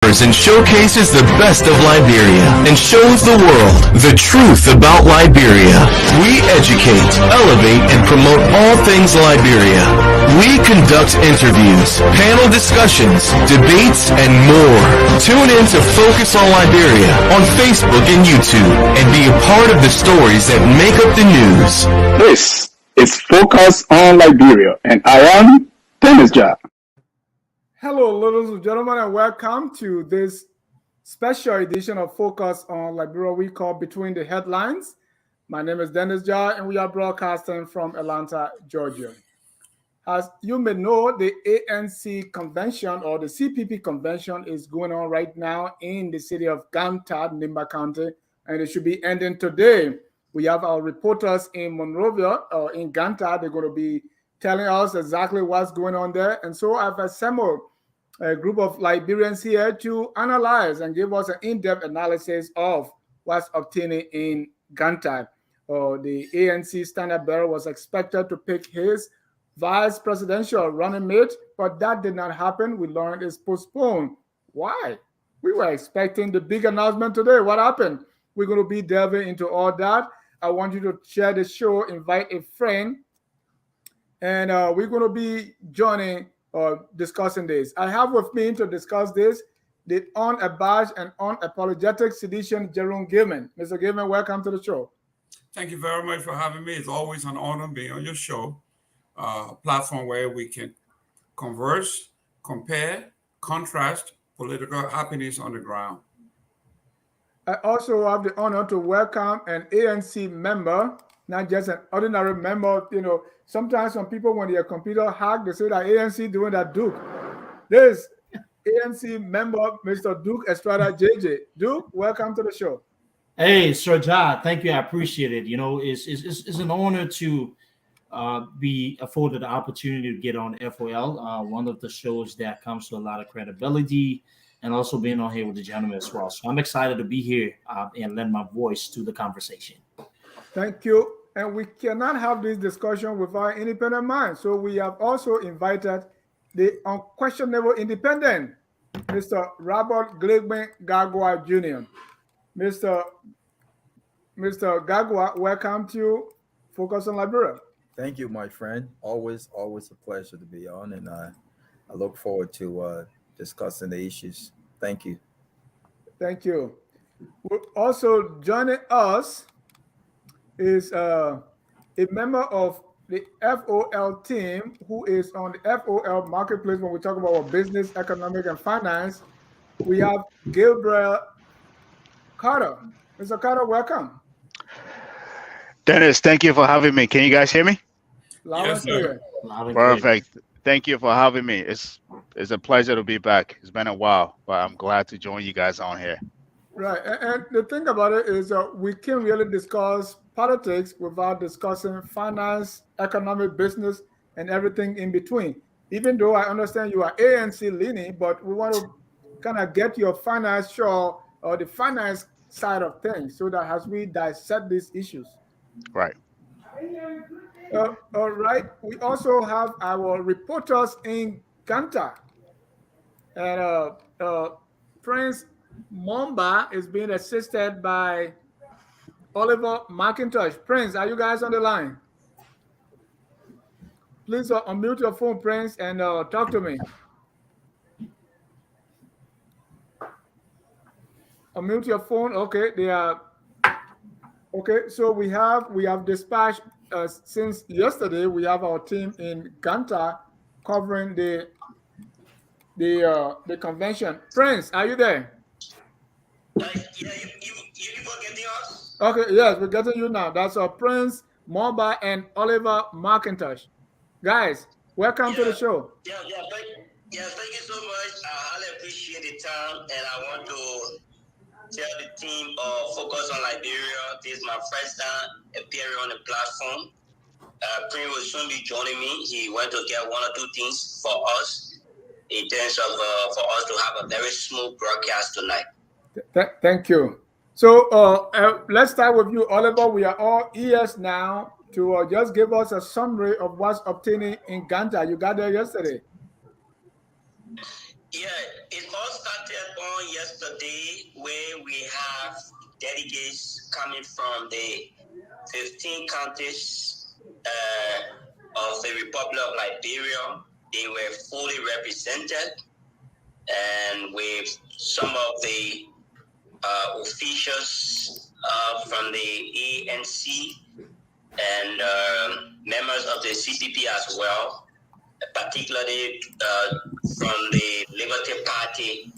and showcases the best of Liberia and shows the world the truth about Liberia. We educate, elevate, and promote all things Liberia. We conduct interviews, panel discussions, debates, and more. Tune in to Focus on Liberia on Facebook and YouTube and be a part of the stories that make up the news. This is Focus on Liberia, and I am Dennis Jar. Hello, ladies and gentlemen, and welcome to this special edition of Focus on Liberia we call Between the Headlines. My name is Dennis Jar, and we are broadcasting from Atlanta, Georgia. As you may know, the ANC convention or the CPP convention is going on right now in the city of Ganta, Nimba County, and it should be ending today. We have our reporters in Monrovia, in Ganta. They're going to be telling us exactly what's going on there. And so I've assembled a group of Liberians here to analyze and give us an in-depth analysis of what's obtaining in Ganta. The ANC standard bearer was expected to pick his vice presidential running mate, but that did not happen. We learned it's postponed. Why? We were expecting the big announcement today. What happened? We're going to be delving into all that. I want you to share the show, invite a friend, and we're going to be joining discussing this. I have with me to discuss this the unabashed and unapologetic sedition Jerome Gilman. Mr. Gilman, welcome to the show. Thank you very much for having me. It's always an honor being on your show, a platform where we can converse, compare, contrast political happenings on the ground. I also have the honor to welcome an ANC member, not just an ordinary member. You know, sometimes some people, when their computer hacked, they say that ANC doing that Duke. This ANC member, Mr. Duke Estrada JJ. Duke, welcome to the show. Hey, Sir Jah, thank you. I appreciate it. You know, it's an honor to be afforded the opportunity to get on FOL, one of the shows that comes to a lot of credibility, and also being on here with the gentleman as well. So I'm excited to be here and lend my voice to the conversation. Thank you. And we cannot have this discussion without independent mind. So we have also invited the unquestionable independent, Mr. Robert Glegben Gagwa Jr. Mr. Gagwa, welcome to Focus on Liberia. Thank you, my friend. Always a pleasure to be on, and I look forward to discussing the issues. Thank you. Thank you. Also joining us is a member of the FOL team who is on the FOL marketplace when we talk about business, economic, and finance. We have Gabriel Carter. Mr. Carter, welcome. Dennis, thank you for having me. Can you guys hear me? Loud and clear. Perfect. Thank you for having me. It's a pleasure to be back. It's been a while, but I'm glad to join you guys on here. Right. And the thing about it is we can't really discuss politics without discussing finance, economic, business, and everything in between. Even though I understand you are ANC leaning, but we want to kind of get your financial or the finance side of things so that as we dissect these issues. Right. All right. We also have our reporters in Ganta. And Prince Momba is being assisted by Oliver McIntosh. Prince, are you guys on the line? Please unmute your phone, Prince, and talk to me. Unmute your phone. Okay, they are. Okay, so we have dispatched since yesterday. We have our team in Ganta covering the convention. Prince, are you there? Yeah, you were getting us? Okay, yes, we're getting you now. That's Prince Momba and Oliver McIntosh. Guys, welcome to the show. Thank you so much. I highly appreciate the time, and I want to tell the team Focus on Liberia. This is my first time appearing on the platform. Prince will soon be joining me. He went to get one or two things for us in terms of for us to have a very smooth broadcast tonight. Thank you. So let's start with you, Oliver. We are all ears now to just give us a summary of what's obtaining in Ganta. You got there yesterday. Yeah, it all started on on yesterday where we have delegates coming from the 15 counties of the Republic of Liberia. They were fully represented, and with some of the officials from the ANC and members of the CPP as well, particularly from the Liberty Party.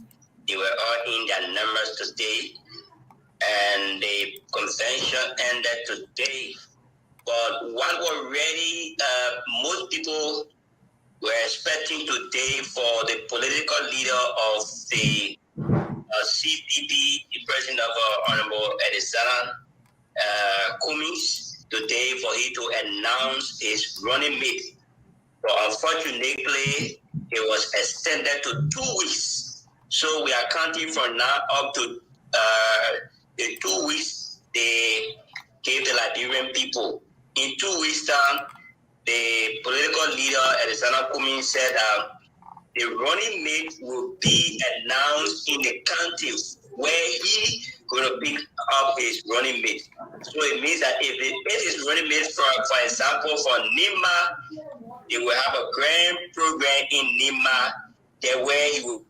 They were all in their numbers today, and the convention ended today. But what already most people were expecting today for the political leader of the CPP, the president of Honorable Edisana Cummings, today for him to announce his running mate. But unfortunately, it was extended to 2 weeks. So we are counting from now up to the 2 weeks they gave the Liberian people. In 2 weeks' time, the political leader, Edisana Cummings, said the running mate will be announced in the county where he going to pick up his running mate. So it means that if it is running mate, for example, for Nima, they will have a grand program in Nima, there where he will.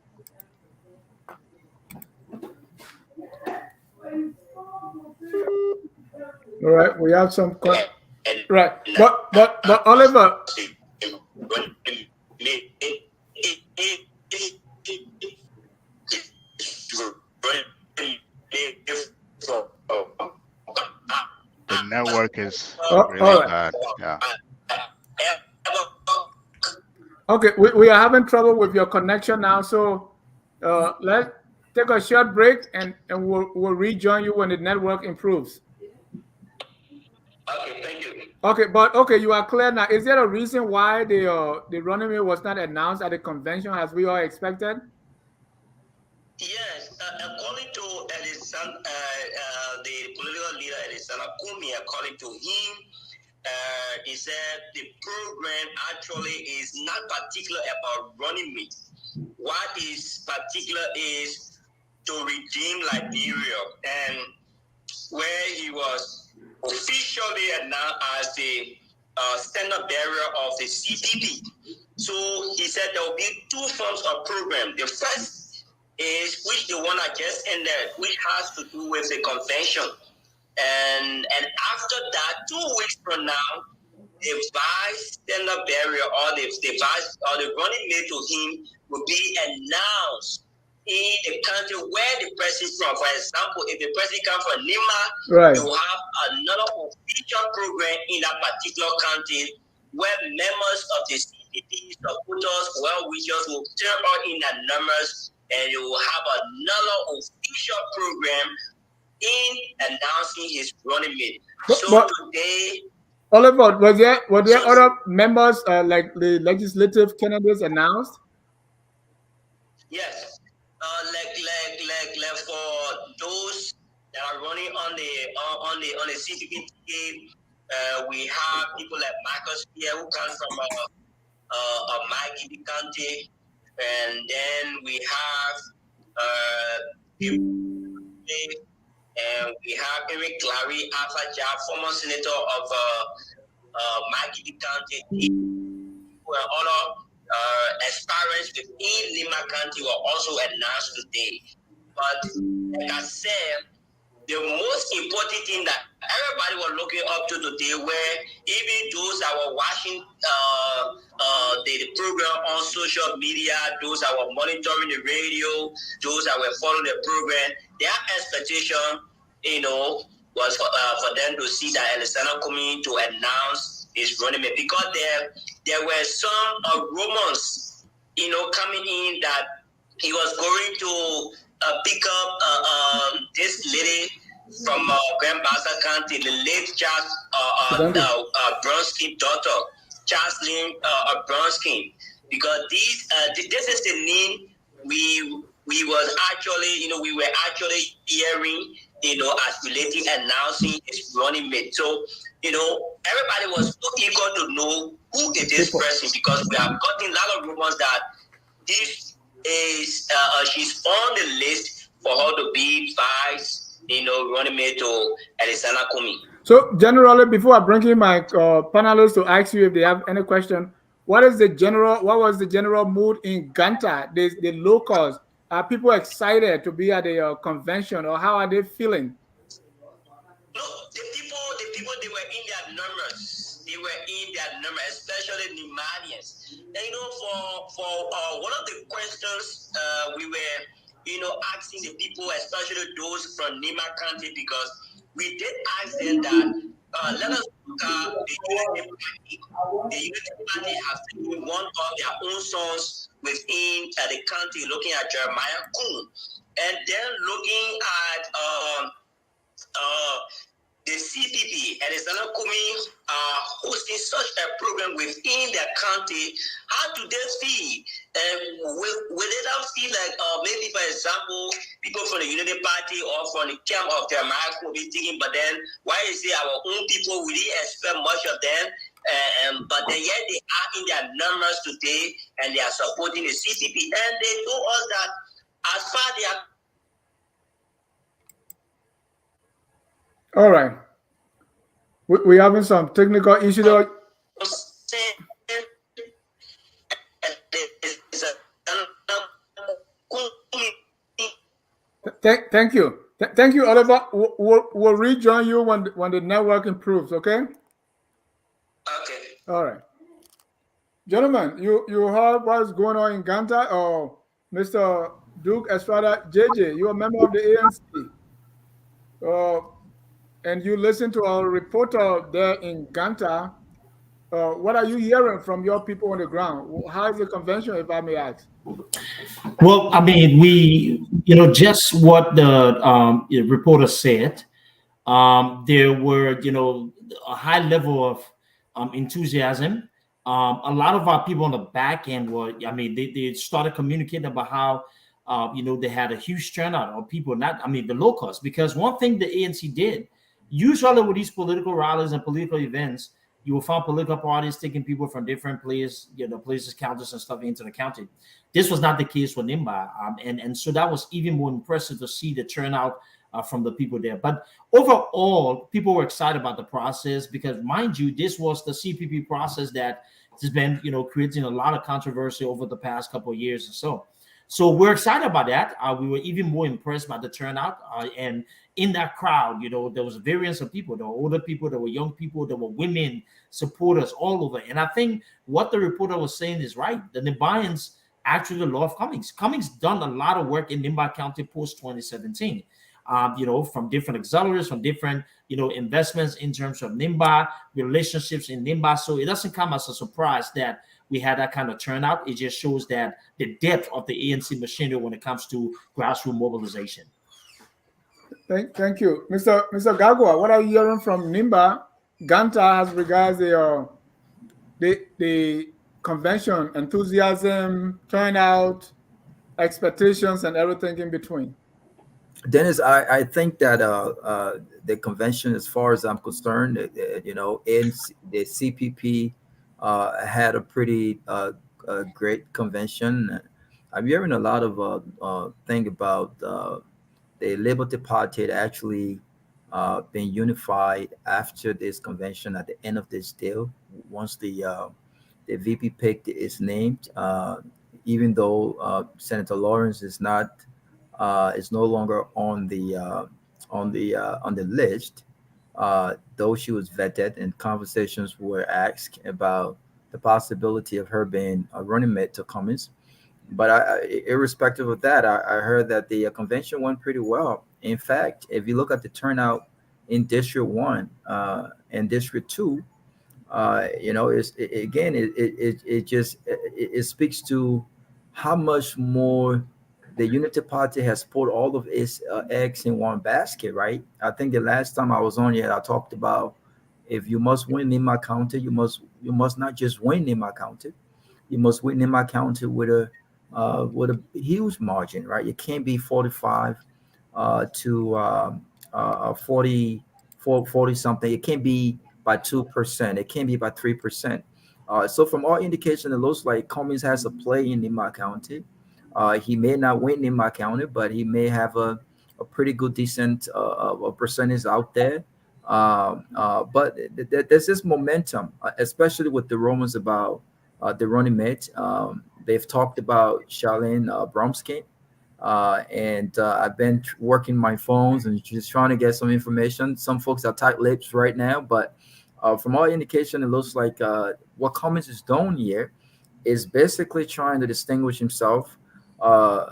All right, we have some. Right, but Oliver. The network is really bad. Yeah. Okay, we are having trouble with your connection now, so let's take a short break and we'll rejoin you when the network improves. Okay, thank you. Okay, but okay, you are clear now. Is there a reason why the running mate was not announced at the convention as we all expected? Yes, according to the political leader Edisana Cummings, according to him, he said the program actually is not particular about running mate. What is particular is to redeem Liberia, and where he was officially announced as the standard bearer of the CPP. So he said there will be 2 forms of program. The first is which the one I just ended, which has to do with the convention. And after that, 2 weeks from now, the vice standard bearer or the vice or the running mate to him will be announced in the country where the person is from. For example, if the person comes from Nima, right, you have another official program in that particular country where members of the CPP supporters, well-wishers will turn out in their numbers, and you will have another official program in announcing his running mate. So today, Oliver, were there other members like the legislative candidates announced? Yes, like for those that are running on the CPP ticket, we have people like Marcus here who comes from Mikey County, and then we have and we have Eric Clary Alpha, former senator of Mikey County, who are other aspirants within Lima County were also announced today. But like I said, the most important thing that everybody was looking up to today were even those that were watching the program on social media, those that were monitoring the radio, those that were following the program, their expectation, was for them to see that Edisana Cummings to announce his running mate, because there were some rumors, coming in that he was going to pick up this lady from Grand Bassa County, the late Charles Brumskine daughter, Charlene Brumskine, because this is the name we was actually, we were actually hearing, as relating announcing his running mate. So, everybody was so eager to know who is this person, because we have gotten a lot of rumors that this is she's on the list for her to be vice, running mate to Alexander Kumi. So generally, before I bring in my panelists to ask you if they have any question, what was the general mood in Ganta, the locals? Are people excited to be at the convention, or how are they feeling? No, the people, they were in their numbers. They were in their numbers, especially Nimanians. And for one of the questions we were, asking the people, especially those from Nima County, because we did ask them that let us look at the Unity Party. The Unity Party has taken one of their own sons within the county, looking at Jeremiah Kuhn, and then looking at the CPP and Alexander Kumi hosting such a program within their county. How do they feel? Will they not feel like maybe, for example, people from the Unity Party or from the camp of Jeremiah will be thinking, but then why is it our own people? We didn't expect much of them. But then yet they are in their numbers today and they are supporting the CPP. And they told us that as far as they are. All right. We're having some technical issues. Thank you. Thank you, Oliver. We'll rejoin you when the network improves, okay? Okay. All right. Gentlemen, you heard what's going on in Ganta, or Mr. Duke Estrada, JJ, you're a member of the ANC. And you listen to our reporter there in Ganta. What are you hearing from your people on the ground? How is the convention, if I may ask? Well, I mean, just what the reporter said. There were, a high level of enthusiasm. A lot of our people on the back end they started communicating about how, they had a huge turnout of people, the locals, because one thing the ANC did, usually with these political rallies and political events, you will find political parties taking people from different places, places, counties and stuff into the county. This was not the case with Nimba. And so that was even more impressive to see the turnout from the people there. But overall, people were excited about the process because, mind you, this was the CPP process that has been, creating a lot of controversy over the past couple of years or so. So we're excited about that. We were even more impressed by the turnout. And in that crowd, there was a variance of people. There were older people, there were young people, there were women, supporters all over. And I think what the reporter was saying is right. The Nimbayans actually love Cummings. Cummings done a lot of work in Nimba County post 2017. From different accelerators, from different, investments in terms of Nimba, relationships in Nimba. So it doesn't come as a surprise that we had that kind of turnout. It just shows that the depth of the ANC machinery when it comes to grassroots mobilization. Thank you. Mr. Gagwa, what are you hearing from Nimba, Ganta as regards the convention, enthusiasm, turnout, expectations, and everything in between? Dennis, I think that the convention, as far as I'm concerned, in the CPP had a pretty great convention. I'm hearing a lot of thing about the Liberty Party actually being unified after this convention at the end of this deal. Once the VP pick is named, even though Senator Lawrence is no longer on the list, though she was vetted and conversations were asked about the possibility of her being a running mate to Cummings. But irrespective of that, I heard that the convention went pretty well. In fact, if you look at the turnout in District 1 and District 2, it speaks to how much more the Unity Party has put all of its eggs in one basket, right? I think the last time I was on here, I talked about if you must win Nima County, you must not just win Nima County, you must win Nima County with a huge margin, right? It can't be 45 to 40 something. It can't be by 2%. It can't be by 3%. So from all indication, it looks like Cummings has a play in Nima County. He may not win in my county, but he may have a pretty good, decent percentage out there. But there's this momentum, especially with the rumors about the running mate. They've talked about Charlene Brumskine. And I've been working my phones and just trying to get some information. Some folks are tight lips right now, but from all indication, it looks like what Cummins is doing here is basically trying to distinguish himself,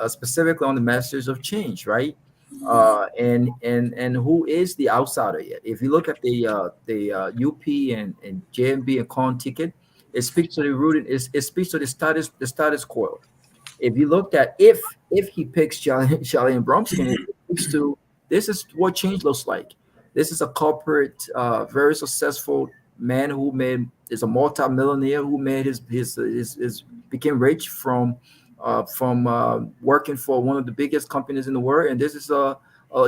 specifically on the message of change, right? And who is the outsider here? If you look at the UP and JMB and Con ticket, it speaks to the rooted. It speaks to the status quo. If you looked at if he picks Charlene Brumskine, it speaks to this is what change looks like. This is a corporate, very successful man who is a multi-millionaire who made his became rich from working for one of the biggest companies in the world. And this is a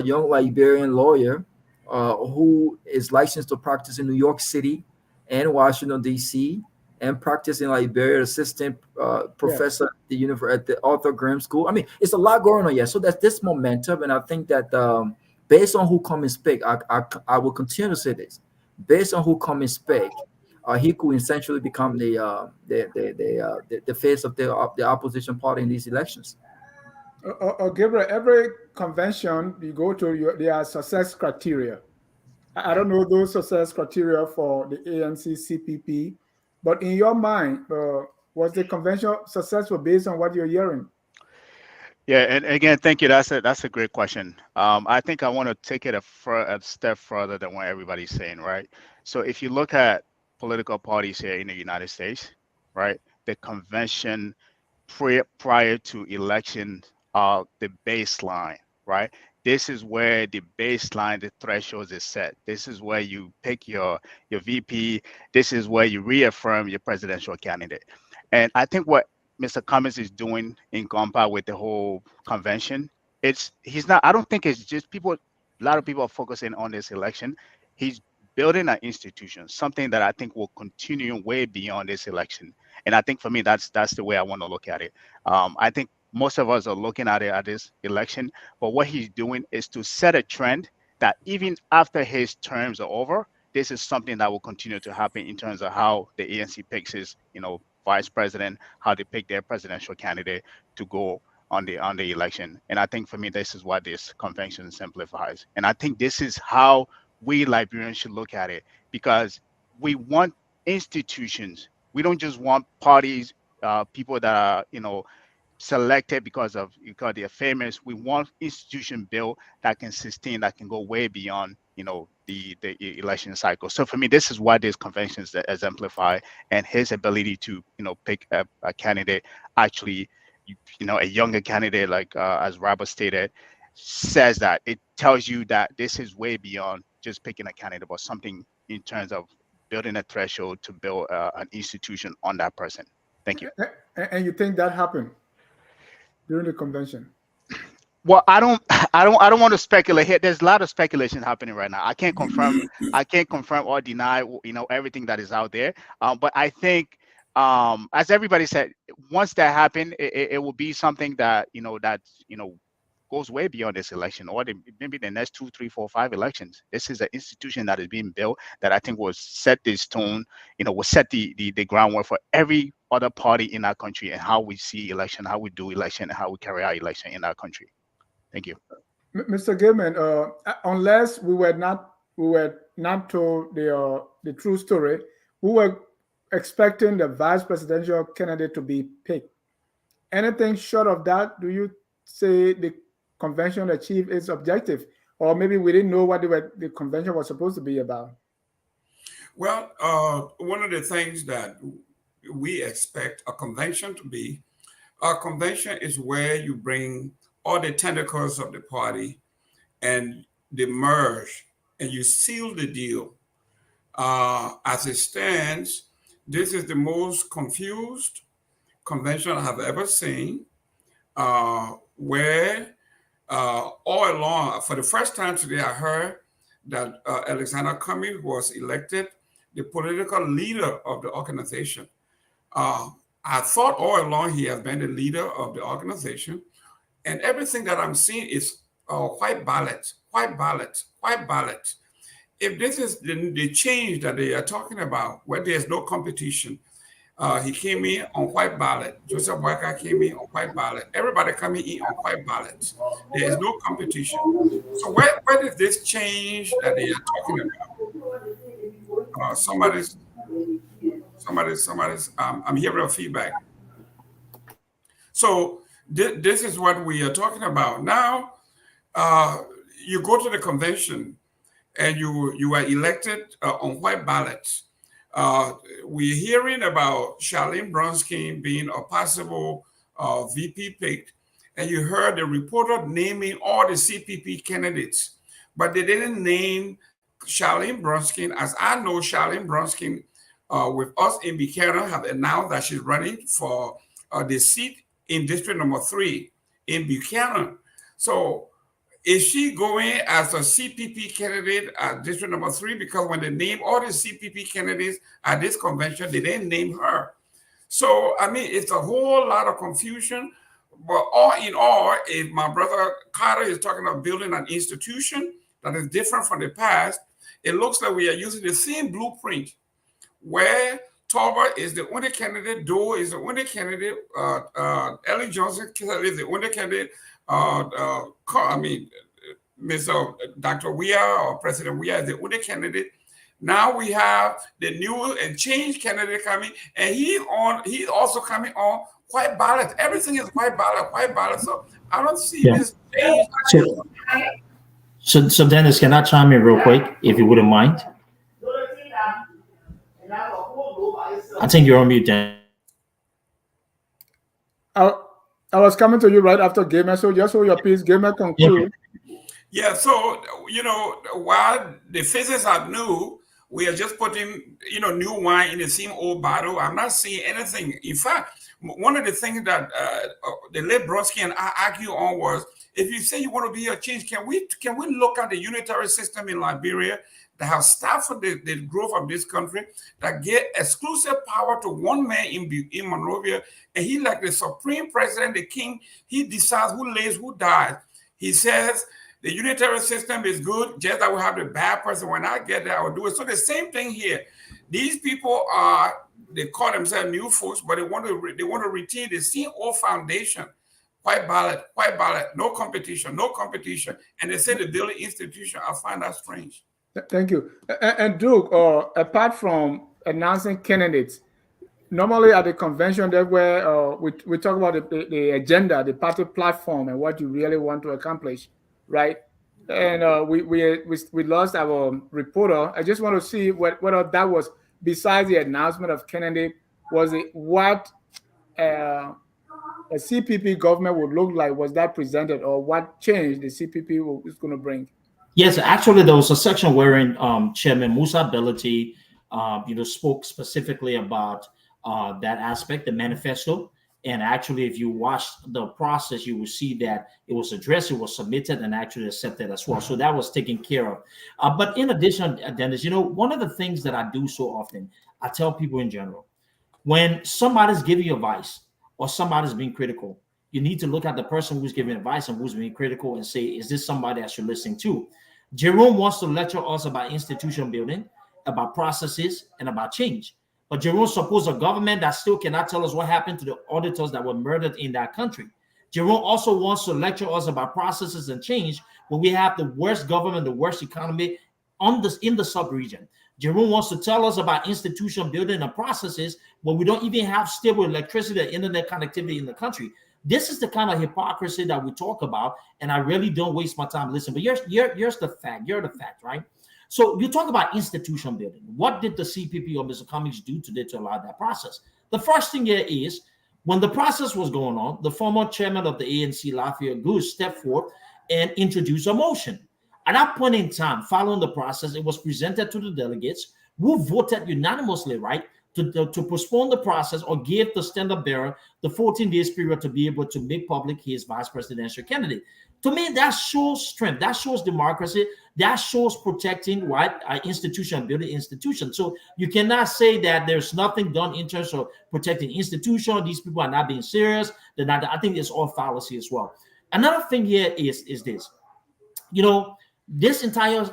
young Liberian lawyer who is licensed to practice in New York City and Washington, D.C., and practice in Liberia, assistant professor at the Arthur Graham School. I mean, it's a lot going on here. So that's this momentum, and I think that based on who come and speak, I will continue to say this. Based on who come and speak, he could essentially become the face of the opposition party in these elections. Gabriel, every convention you go to, there are success criteria. I don't know those success criteria for the ANC, CPP, but in your mind, was the convention successful based on what you're hearing? Yeah, and again, thank you. That's a great question. I think I want to take it a step further than what everybody's saying, right? So if you look at political parties here in the United States, right, the convention prior to election, the baseline, right? This is where the baseline, the thresholds is set. This is where you pick your VP. This is where you reaffirm your presidential candidate. And I think what Mr. Cummins is doing in Ganta with the whole convention, I don't think it's just people, a lot of people are focusing on this election. He's building an institution, something that I think will continue way beyond this election. And I think for me, that's the way I want to look at it. I think most of us are looking at it at this election, but what he's doing is to set a trend that even after his terms are over, this is something that will continue to happen in terms of how the ANC picks his, vice president, how they pick their presidential candidate to go on the election. And I think for me, this is what this convention simplifies. And I think this is how we Liberians should look at it, because we want institutions. We don't just want parties, people that are, selected because they're famous. We want institution built that can sustain, that can go way beyond, the election cycle. So for me, this is what this convention exemplify, and his ability to, pick a candidate, actually, a younger candidate, like as Robert stated, says that it tells you that this is way beyond just picking a candidate, but something in terms of building a threshold to build an institution on that person. Thank you. And you think that happened during the convention? Well, I don't want to speculate here. There's a lot of speculation happening right now. I can't confirm or deny, everything that is out there. But I think, as everybody said, once that happened, it will be something that, goes way beyond this election, or maybe the next 2, 3, 4, 5 elections. This is an institution that is being built that I think will set this tone, will set the groundwork for every other party in our country, and how we see election, how we do election, and how we carry out election in our country. Thank you. Mr. Gilman, unless we were not told the true story, we were expecting the vice presidential candidate to be picked. Anything short of that, do you say the convention achieved its objective? Or maybe we didn't know what the convention was supposed to be about? Well, one of the things that we expect a convention to be, a convention is where you bring all the tentacles of the party and they merge and you seal the deal. As it stands, this is the most confused convention I have ever seen, where all along, for the first time today, I heard that Alexander Cummings was elected the political leader of the organization. I thought all along he has been the leader of the organization, and everything that I'm seeing is white ballot, white ballot, white ballot. If this is the change that they are talking about, where there's no competition, he came in on white ballot. Joseph Boyka came in on white ballot. Everybody coming in on white ballots. There is no competition. So where did this change that they are talking about? I'm hearing a feedback. So this is what we are talking about. Now, you go to the convention and you are elected on white ballots. We're hearing about Charlene Brumskine being a possible VP pick, and you heard the reporter naming all the CPP candidates, but they didn't name Charlene Brumskine. As I know, Charlene Brumskine with us in Buchanan have announced that she's running for the seat in District Number 3 in Buchanan. So is she going as a CPP candidate at District Number 3? Because when they name all the CPP candidates at this convention, they didn't name her. So, I mean, it's a whole lot of confusion. But all in all, if my brother Carter is talking about building an institution that is different from the past, it looks like we are using the same blueprint where Talbot is the only candidate, Doe is the only candidate, Ellie Johnson is the only candidate, Mr. Dr. Weir or President Weir is the only candidate. Now we have the new and changed candidate coming, and he's also coming on white ballot. Everything is white ballot. So I don't see this change. So Dennis, can I chime in real quick, if you wouldn't mind? I think you're on mute, Dan. I was coming to you right after Gamer, so just hold your peace. Gamer conclude. Yeah, so, while the faces are new, we are just putting, new wine in the same old bottle. I'm not seeing anything. In fact, one of the things that the late Brodsky and I argue on was, if you say you want to be a change, can we look at the unitary system in Liberia that has stifled the growth of this country, that get exclusive power to one man in Monrovia, and he, like the supreme president, the king, he decides who lives, who dies. He says the unitary system is good, just that we have the bad person. When I get there, I will do it. So the same thing here. These people they call themselves new folks, but they want to retain the same old foundation. White ballot, no competition. And they say the building institution. I find that strange. Thank you. And Duke, apart from announcing candidates, normally at the convention, that's where we talk about the agenda, the party platform, and what you really want to accomplish, right? And we lost our reporter. I just want to see whether that was, besides the announcement of candidate, was it what a CPP government would look like? Was that presented, or what change the CPP is going to bring? Yes, actually, there was a section wherein Chairman Musa Belati, spoke specifically about that aspect, the manifesto. And actually, if you watch the process, you will see that it was addressed, it was submitted, and actually accepted as well. So that was taken care of. But in addition, Dennis, one of the things that I do so often, I tell people in general, when somebody's giving you advice or somebody's being critical, you need to look at the person who's giving advice and who's being critical and say, is this somebody I should listen to? Jerome wants to lecture us about institution building, about processes, and about change. But Jerome supports a government that still cannot tell us what happened to the auditors that were murdered in that country. Jerome also wants to lecture us about processes and change when we have the worst government, the worst economy in the sub-region. Jerome wants to tell us about institution building and processes when we don't even have stable electricity or internet connectivity in the country. This is the kind of hypocrisy that we talk about, and I really don't waste my time listening. But here's the fact. You're the fact, right? So you talk about institution building. What did the CPP or Mr. Cummings do today to allow that process? The first thing here is, when the process was going on, the former chairman of the ANC, Lafayette Goose, stepped forth and introduced a motion. At that point in time, following the process, it was presented to the delegates who voted unanimously, right, to postpone the process or give the standard bearer the 14 days period to be able to make public his vice presidential candidate. To me, that shows strength. That shows democracy. That shows protecting institution, building institutions. So you cannot say that there's nothing done in terms of protecting institution. These people are not being serious. They're not. I think it's all fallacy as well. Another thing here is this. This entire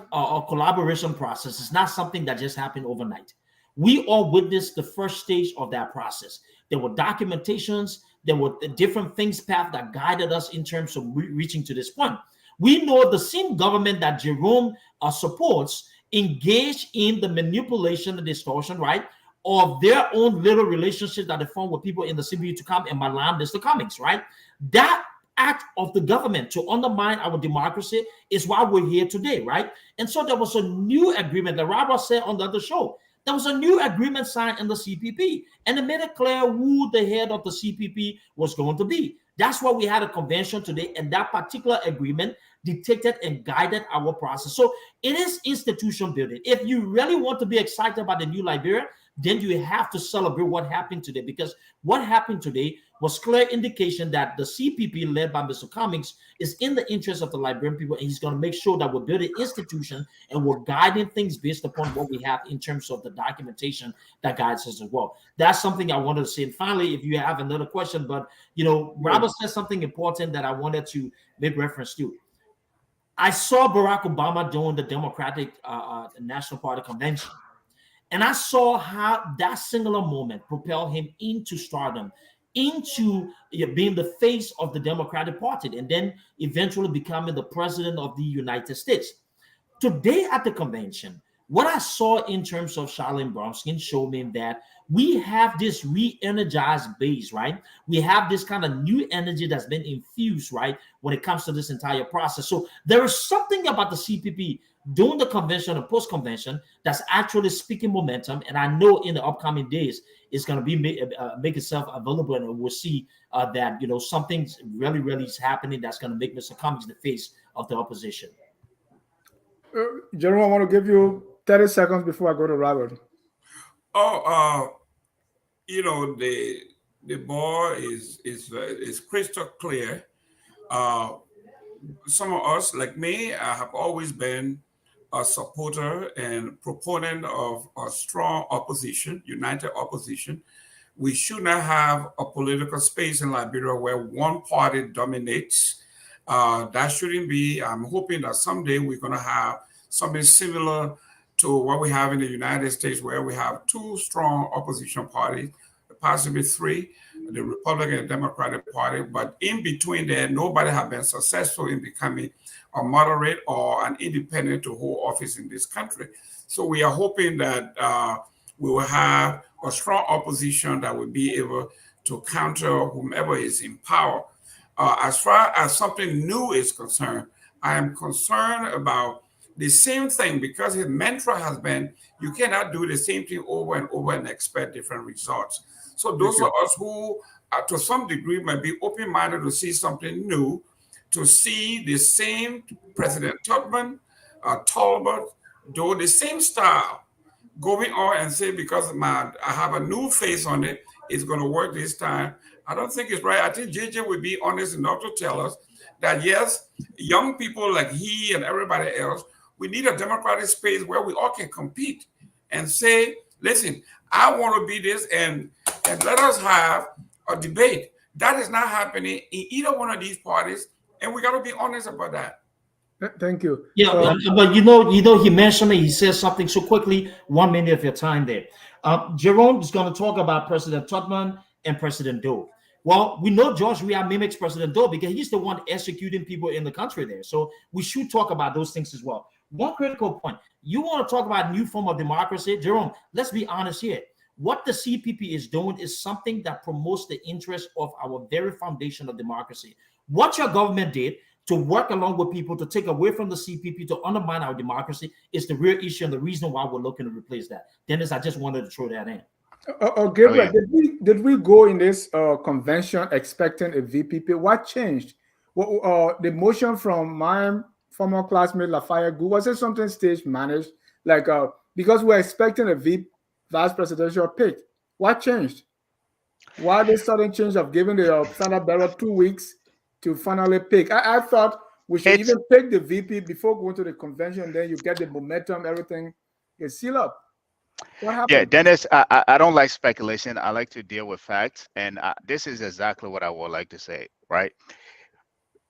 collaboration process is not something that just happened overnight. We all witnessed the first stage of that process. There were documentations, there were different things path that guided us in terms of reaching to this point. We know the same government that Jerome supports engaged in the manipulation and distortion, right, of their own little relationships that they form with people in the CPP to come and malign Mr. Cummings, right? That act of the government to undermine our democracy is why we're here today, right? And so there was a new agreement that Robert said on the other show. There was a new agreement signed in the CPP, and it made it clear who the head of the CPP was going to be. That's why we had a convention today, and that particular agreement dictated and guided our process. So it is institution building. If you really want to be excited about the new Liberia, then you have to celebrate what happened today, because what happened today was clear indication that the CPP led by Mr. Cummings is in the interest of the Liberian people, and he's going to make sure that we're building institutions and we're guiding things based upon what we have in terms of the documentation that guides us as well. That's something I wanted to say. And finally, if you have another question, but Robert said something important that I wanted to make reference to. I saw Barack Obama during the Democratic National Party convention. And I saw how that singular moment propelled him into stardom, into being the face of the Democratic Party, and then eventually becoming the president of the United States. Today at the convention, what I saw in terms of Charlene Brumskine showed me that we have this re-energized base, right? We have this kind of new energy that's been infused, right, when it comes to this entire process. So there is something about the CPP during the convention and post-convention that's actually speaking momentum. And I know in the upcoming days, it's going to be make itself available, and we'll see that, something really, really is happening that's going to make Mr. Cummings the face of the opposition. Jerome, I want to give you 30 seconds before I go to Robert. The ball is crystal clear. Some of us, like me, I have always been a supporter and proponent of a strong opposition, united opposition. We should not have a political space in Liberia where one party dominates. That shouldn't be. I'm hoping that someday we're going to have something similar to what we have in the United States, where we have two strong opposition parties, possibly three, the Republican and Democratic Party. But in between there, nobody has been successful in becoming a moderate or an independent to hold office in this country. So we are hoping that we will have a strong opposition that will be able to counter whomever is in power. As far as something new is concerned, I am concerned about the same thing, because his mantra has been, you cannot do the same thing over and over and expect different results. So those of us who, to some degree, might be open-minded to see something new, to see the same President Tubman, Talbot, do the same style, going on and say, because I have a new face on it, it's going to work this time. I don't think it's right. I think JJ would be honest enough to tell us that, yes, young people like he and everybody else, we need a democratic space where we all can compete and say, listen, I want to be this, and let us have a debate. That is not happening in either one of these parties, and we got to be honest about that. Thank you. Yeah, but he mentioned it. He says something so quickly. 1 minute of your time there. Jerome is going to talk about President Tubman and President Doe. Well, we know George Weah mimics President Doe because he's the one executing people in the country there. So we should talk about those things as well. One critical point. You want to talk about a new form of democracy? Jerome, let's be honest here. What the CPP is doing is something that promotes the interest of our very foundation of democracy. What your government did to work along with people to take away from the CPP to undermine our democracy is the real issue and the reason why we're looking to replace that. Dennis, I just wanted to throw that in. Gabriel, did we go in this convention expecting a VPP? What changed? The motion from my former classmate Lafayette Gu, was it something stage managed? Like because we're expecting a vice presidential pick, What changed? Why this sudden change of giving the standard bearer 2 weeks to finally pick? I thought we should It's even pick the VP before going to the convention. Then you get the momentum, everything is sealed up. What Yeah, happened? Dennis, I don't like speculation. I like to deal with facts. And this is exactly what I would like to say, right?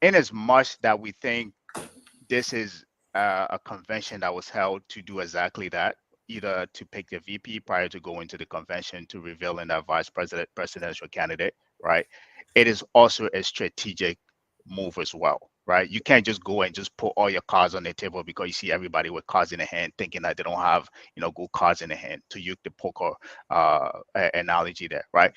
In as much that we think this is a convention that was held to do exactly that, either to pick the VP prior to going to the convention to reveal in that presidential candidate, right? It is also a strategic move as well, right? You can't just go and just put all your cards on the table because you see everybody with cards in the hand thinking that they don't have, good cards in the hand, to use the poker analogy there, right?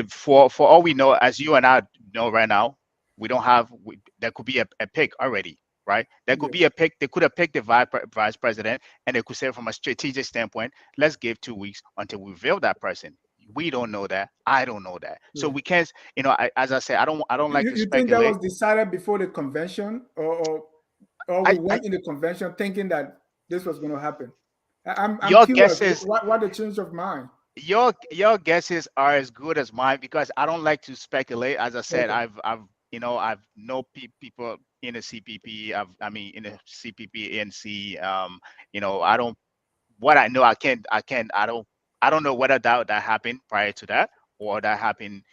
For all we know, as you and I know right now, we don't have, there could be a pick already, right? There could be a pick. They could have picked the vice president, and they could say from a strategic standpoint, let's give 2 weeks until we reveal that person. We don't know that. I don't know that. So we can't, as I said, I don't like to You think that was speculate. decided before the convention, or we went in the convention thinking that this was going to happen? I'm Your curious. guesses, What the change of mind? your guesses are as good as mine because I don't like to speculate. As I said, Okay. I've know people in the CPP. In the CPP ANC. I don't. What I know, I don't know whether that happened prior to that or that happened,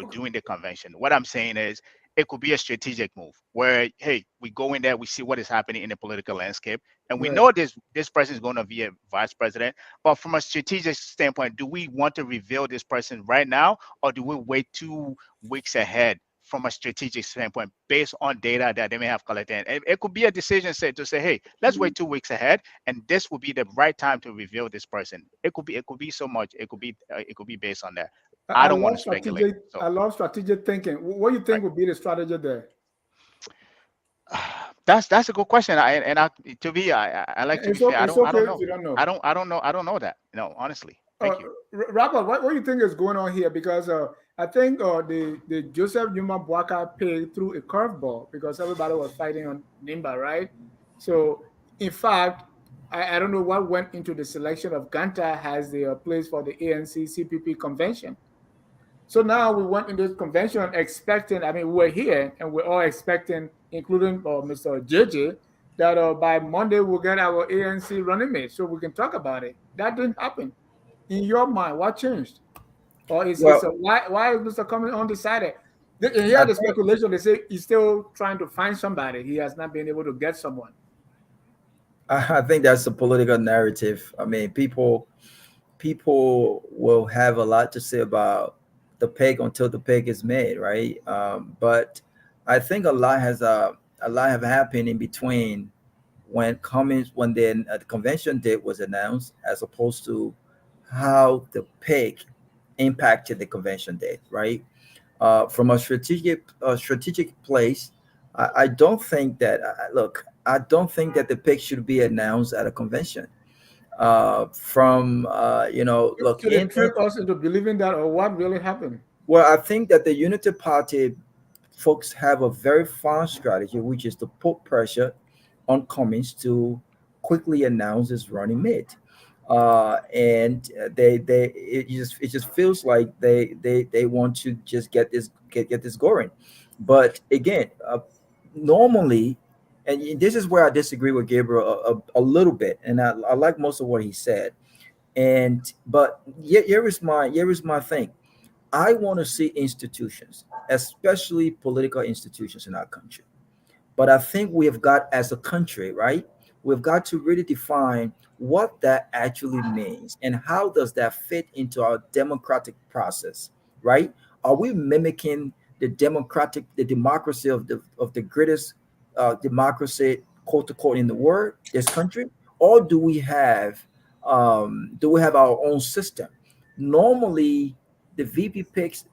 during the convention. What I'm saying is it could be a strategic move where, hey, we go in there, we see what is happening in the political landscape, and we Right. know this person is going to be a vice president. But from a strategic standpoint, do we want to reveal this person right now, or do we wait 2 weeks ahead from a strategic standpoint based on data that they may have collected? And it could be a decision set to say, hey, let's wait 2 weeks ahead, and this will be the right time to reveal this person. It could be so much. It could be based on that. I I don't want love to speculate. strategic. So I love strategic thinking. What do you think right. would be the strategy there? That's a good question. I like to be fair. It's I okay don't if know. you don't know. I don't know that. No, honestly. Uh, Thank you. Robert, what do you think is going on here? Because I think the Joseph Numa Boaka paid through a curveball because everybody was fighting on Nimba, right? So, in fact, I don't know what went into the selection of Ganta as the place for the ANC CPP convention. So now we went in this convention expecting, we're here and we're all expecting, including Mr. JJ, that by Monday we'll get our ANC running mate so we can talk about it. That didn't happen. In your mind, what changed? Or Well, why is Mr. Cummings undecided? I Here the think speculation, they say he's still trying to find somebody. He has not been able to get someone. I think that's a political narrative. I mean, people will have a lot to say about the peg until the peg is made, right? But I think a lot have happened in between when the convention date was announced, as opposed to how the peg impacted the convention date, right? From a strategic place, I don't think that look. I don't think that the peg should be announced at a convention. Look So they trick us into believing that, or what really happened? well, I think that the Unity Party folks have a very fine strategy, which is to put pressure on Cummings to quickly announce his running mate. And it just feels like they want to just get this going. But again, normally, and this is where I disagree with Gabriel a little bit, and I like most of what he said. But here is my thing. I want to see institutions, especially political institutions in our country. But I think we have got, as a country, right? We've got to really define what that actually means and how does that fit into our democratic process, right? Are we mimicking the democracy of the greatest democracy, quote unquote, in the world, this country, or do we have our own system? Normally, the VP picks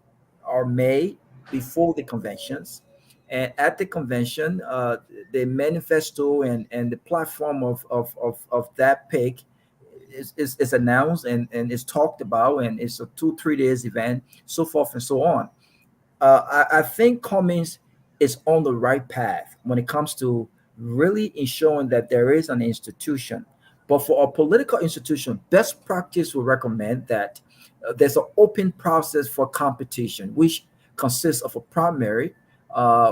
are made before the conventions, and at the convention, the manifesto and the platform of that pick is announced and is talked about, and it's a 2-3 days event, so forth and so on. I think Cummings is on the right path when it comes to really ensuring that there is an institution. But for a political institution, best practice will recommend that there's an open process for competition, which consists of a primary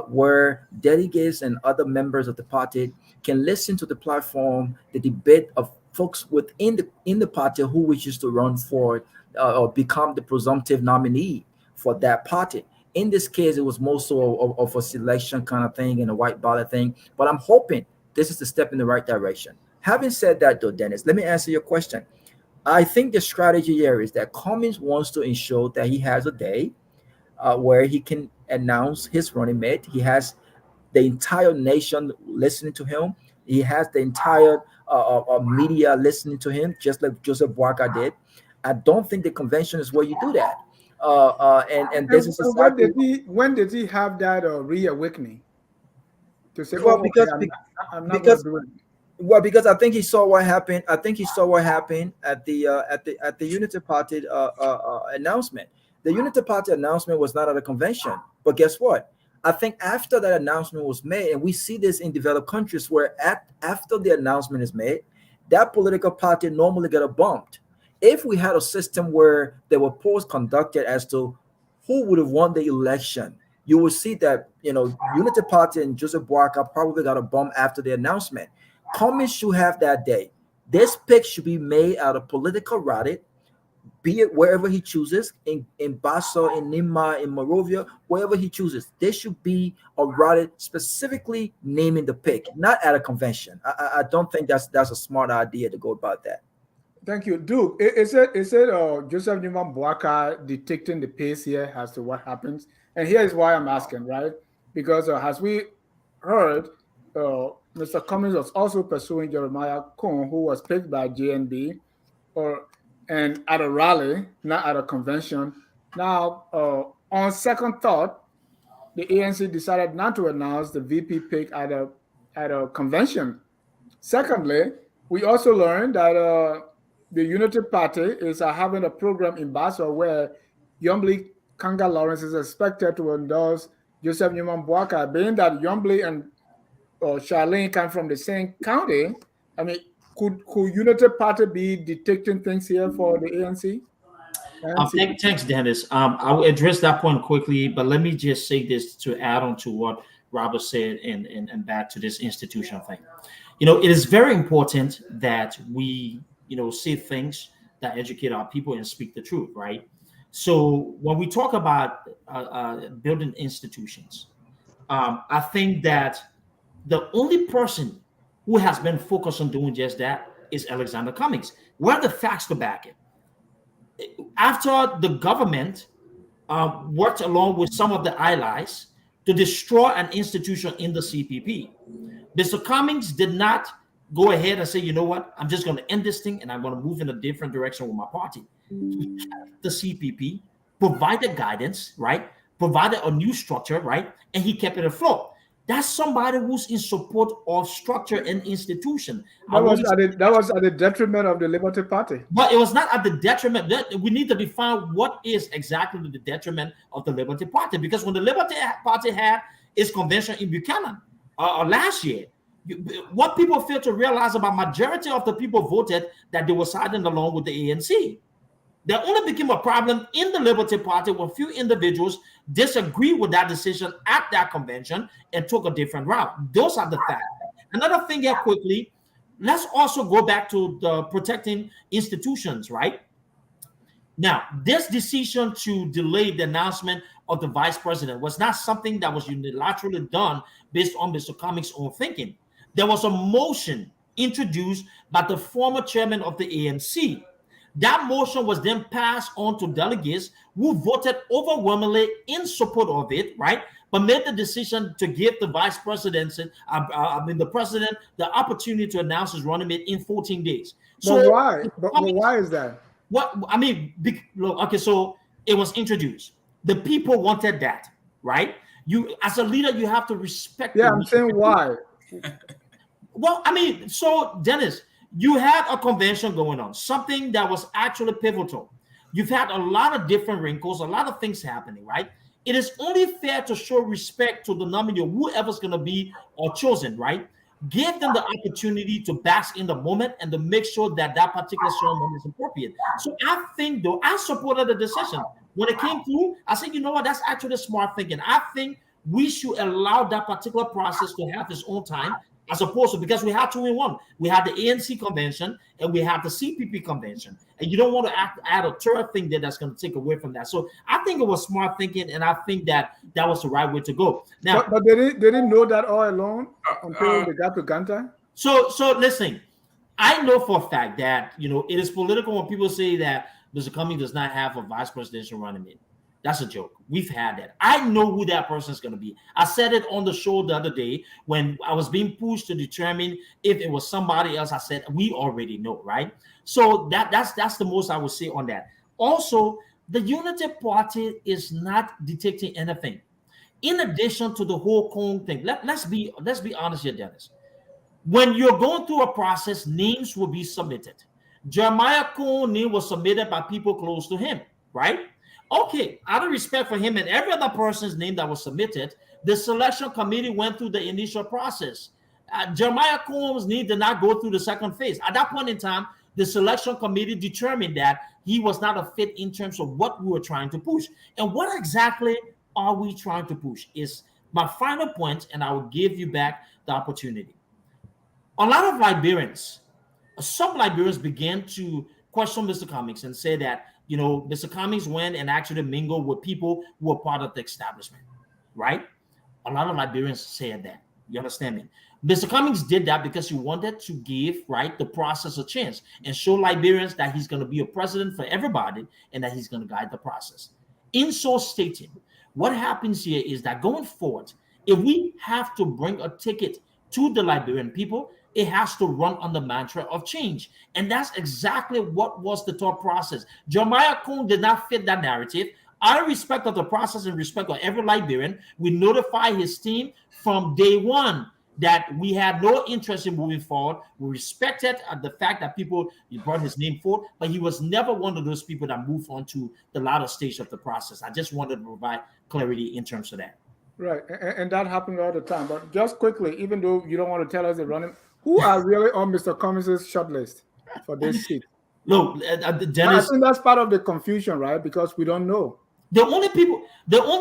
where delegates and other members of the party can listen to the platform, the debate of folks within the party who wishes to run for or become the presumptive nominee for that party. In this case, it was more so of a selection kind of thing and a white ballot thing. But I'm hoping this is a step in the right direction. Having said that, though, Dennis, let me answer your question. I think the strategy here is that Cummings wants to ensure that he has a day where he can announce his running mate. He has the entire nation listening to him. He has the entire media listening to him, just like Joseph Boakai did. I don't think the convention is where you do that. And this is exactly when did he have that reawakening to say, well, I'm not going to do it? Well, because I think he saw what happened. I think he saw what happened at the Unity Party announcement. The Unity Party announcement was not at a convention, but guess what? I think after that announcement was made, and we see this in developed countries where after the announcement is made, that political party normally get bumped. If we had a system where there were polls conducted as to who would have won the election, you will see that Unity Party and Joseph Boakai probably got a bump after the announcement. Cummings should have that day. This pick should be made out of political rally, be it wherever he chooses, in Basso, in Nima, in Morovia, wherever he chooses. There should be a rally specifically naming the pick, not at a convention. I don't think that's a smart idea to go about that. Thank you, Duke. Is it Joseph Newman Boakai dictating the pace here as to what happens? And here is why I'm asking, right? Because as we heard, Mr. Cummings was also pursuing Jeremiah Cohn, who was picked by JNB, and at a rally, not at a convention. Now, on second thought, the ANC decided not to announce the VP pick at a convention. Secondly, we also learned that the Unity Party is having a program in Basso where Yombly Kanga Lawrence is expected to endorse Joseph Newman Boakai, being that Yombly and Charlene come from the same county. I mean, could Unity Party be dictating things here for the ANC? Thanks, Dennis. I will address that point quickly, but let me just say this to add on to what Robert said and back to this institutional thing. It is very important that we, say things that educate our people and speak the truth, right? So when we talk about building institutions, I think that the only person who has been focused on doing just that is Alexander Cummings. Where are the facts to back it? After the government worked along with some of the allies to destroy an institution in the CPP, Mr. Cummings did not go ahead and say, you know what, I'm just going to end this thing and I'm going to move in a different direction with my party. He kept the CPP, provided guidance, right? Provided a new structure, right? And he kept it afloat. That's somebody who's in support of structure and institution. That was at the detriment of the Liberty Party. But it was not at the detriment. We need to define what is exactly the detriment of the Liberty Party. Because when the Liberty Party had its convention in Buchanan last year, what people fail to realize about majority of the people voted that they were siding along with the ANC. There only became a problem in the Liberty Party when few individuals disagreed with that decision at that convention and took a different route. Those are the facts. Another thing here quickly, let's also go back to the protecting institutions, right? Now, this decision to delay the announcement of the vice president was not something that was unilaterally done based on Mr. Cummings' own thinking. There was a motion introduced by the former chairman of the ANC. That motion was then passed on to delegates who voted overwhelmingly in support of it, right? But made the decision to give the vice presidency, the president, the opportunity to announce his running mate in 14 days. So why? But why is that? So it was introduced. The people wanted that, right? You, as a leader, you have to respect. Yeah, I'm saying why. So Dennis, you had a convention going on, something that was actually pivotal. You've had a lot of different wrinkles, a lot of things happening, right? It is only fair to show respect to the nominee, whoever's going to be chosen, right? Give them the opportunity to bask in the moment and to make sure that that particular ceremony is appropriate. So I think, though, I supported the decision. When it came through, I said, you know what, that's actually smart thinking. I think we should allow that particular process to have its own time, as opposed to, because we had 2 in 1. We had the ANC convention and we have the CPP convention. And you don't want to add a third thing there that's going to take away from that. So I think it was smart thinking, and I think that that was the right way to go. Now, but they didn't know that all along until they got to Ganta? So listen, I know for a fact that, you know, it is political when people say that Mr. Cummings does not have a vice presidential running mate. That's a joke. We've had that. I know who that person is going to be. I said it on the show the other day when I was being pushed to determine if it was somebody else. I said, we already know, right? So that's the most I would say on that. Also, the Unity Party is not dictating anything. In addition to the whole Kong thing, let's be honest here, Dennis. When you're going through a process, names will be submitted. Jeremiah Cohn's name was submitted by people close to him, right? Okay, out of respect for him and every other person's name that was submitted, the selection committee went through the initial process. Jeremiah Cohn's name did not go through the second phase. At that point in time, the selection committee determined that he was not a fit in terms of what we were trying to push. And what exactly are we trying to push is my final point, and I will give you back the opportunity. A lot of Liberians, some Liberians began to question Mr. Cummings and say that, you know, Mr. Cummings went and actually mingled with people who were part of the establishment, right? A lot of Liberians said that. You understand me? Mr. Cummings did that because he wanted to give, right, the process a chance and show Liberians that he's going to be a president for everybody and that he's going to guide the process. In so stating, what happens here is that going forward, if we have to bring a ticket to the Liberian people, it has to run on the mantra of change. And that's exactly what was the thought process. Jeremiah Cohn did not fit that narrative. Out of respect of the process and respect of every Liberian, we notify his team from day one that we had no interest in moving forward. We respected the fact that people brought his name forward, but he was never one of those people that moved on to the latter stage of the process. I just wanted to provide clarity in terms of that. Right, and that happened all the time. But just quickly, even though you don't want to tell us the running, who are really on Mr. Cummings' shortlist for this seat? Look, Dennis, I think that's part of the confusion, right? Because we don't know. The only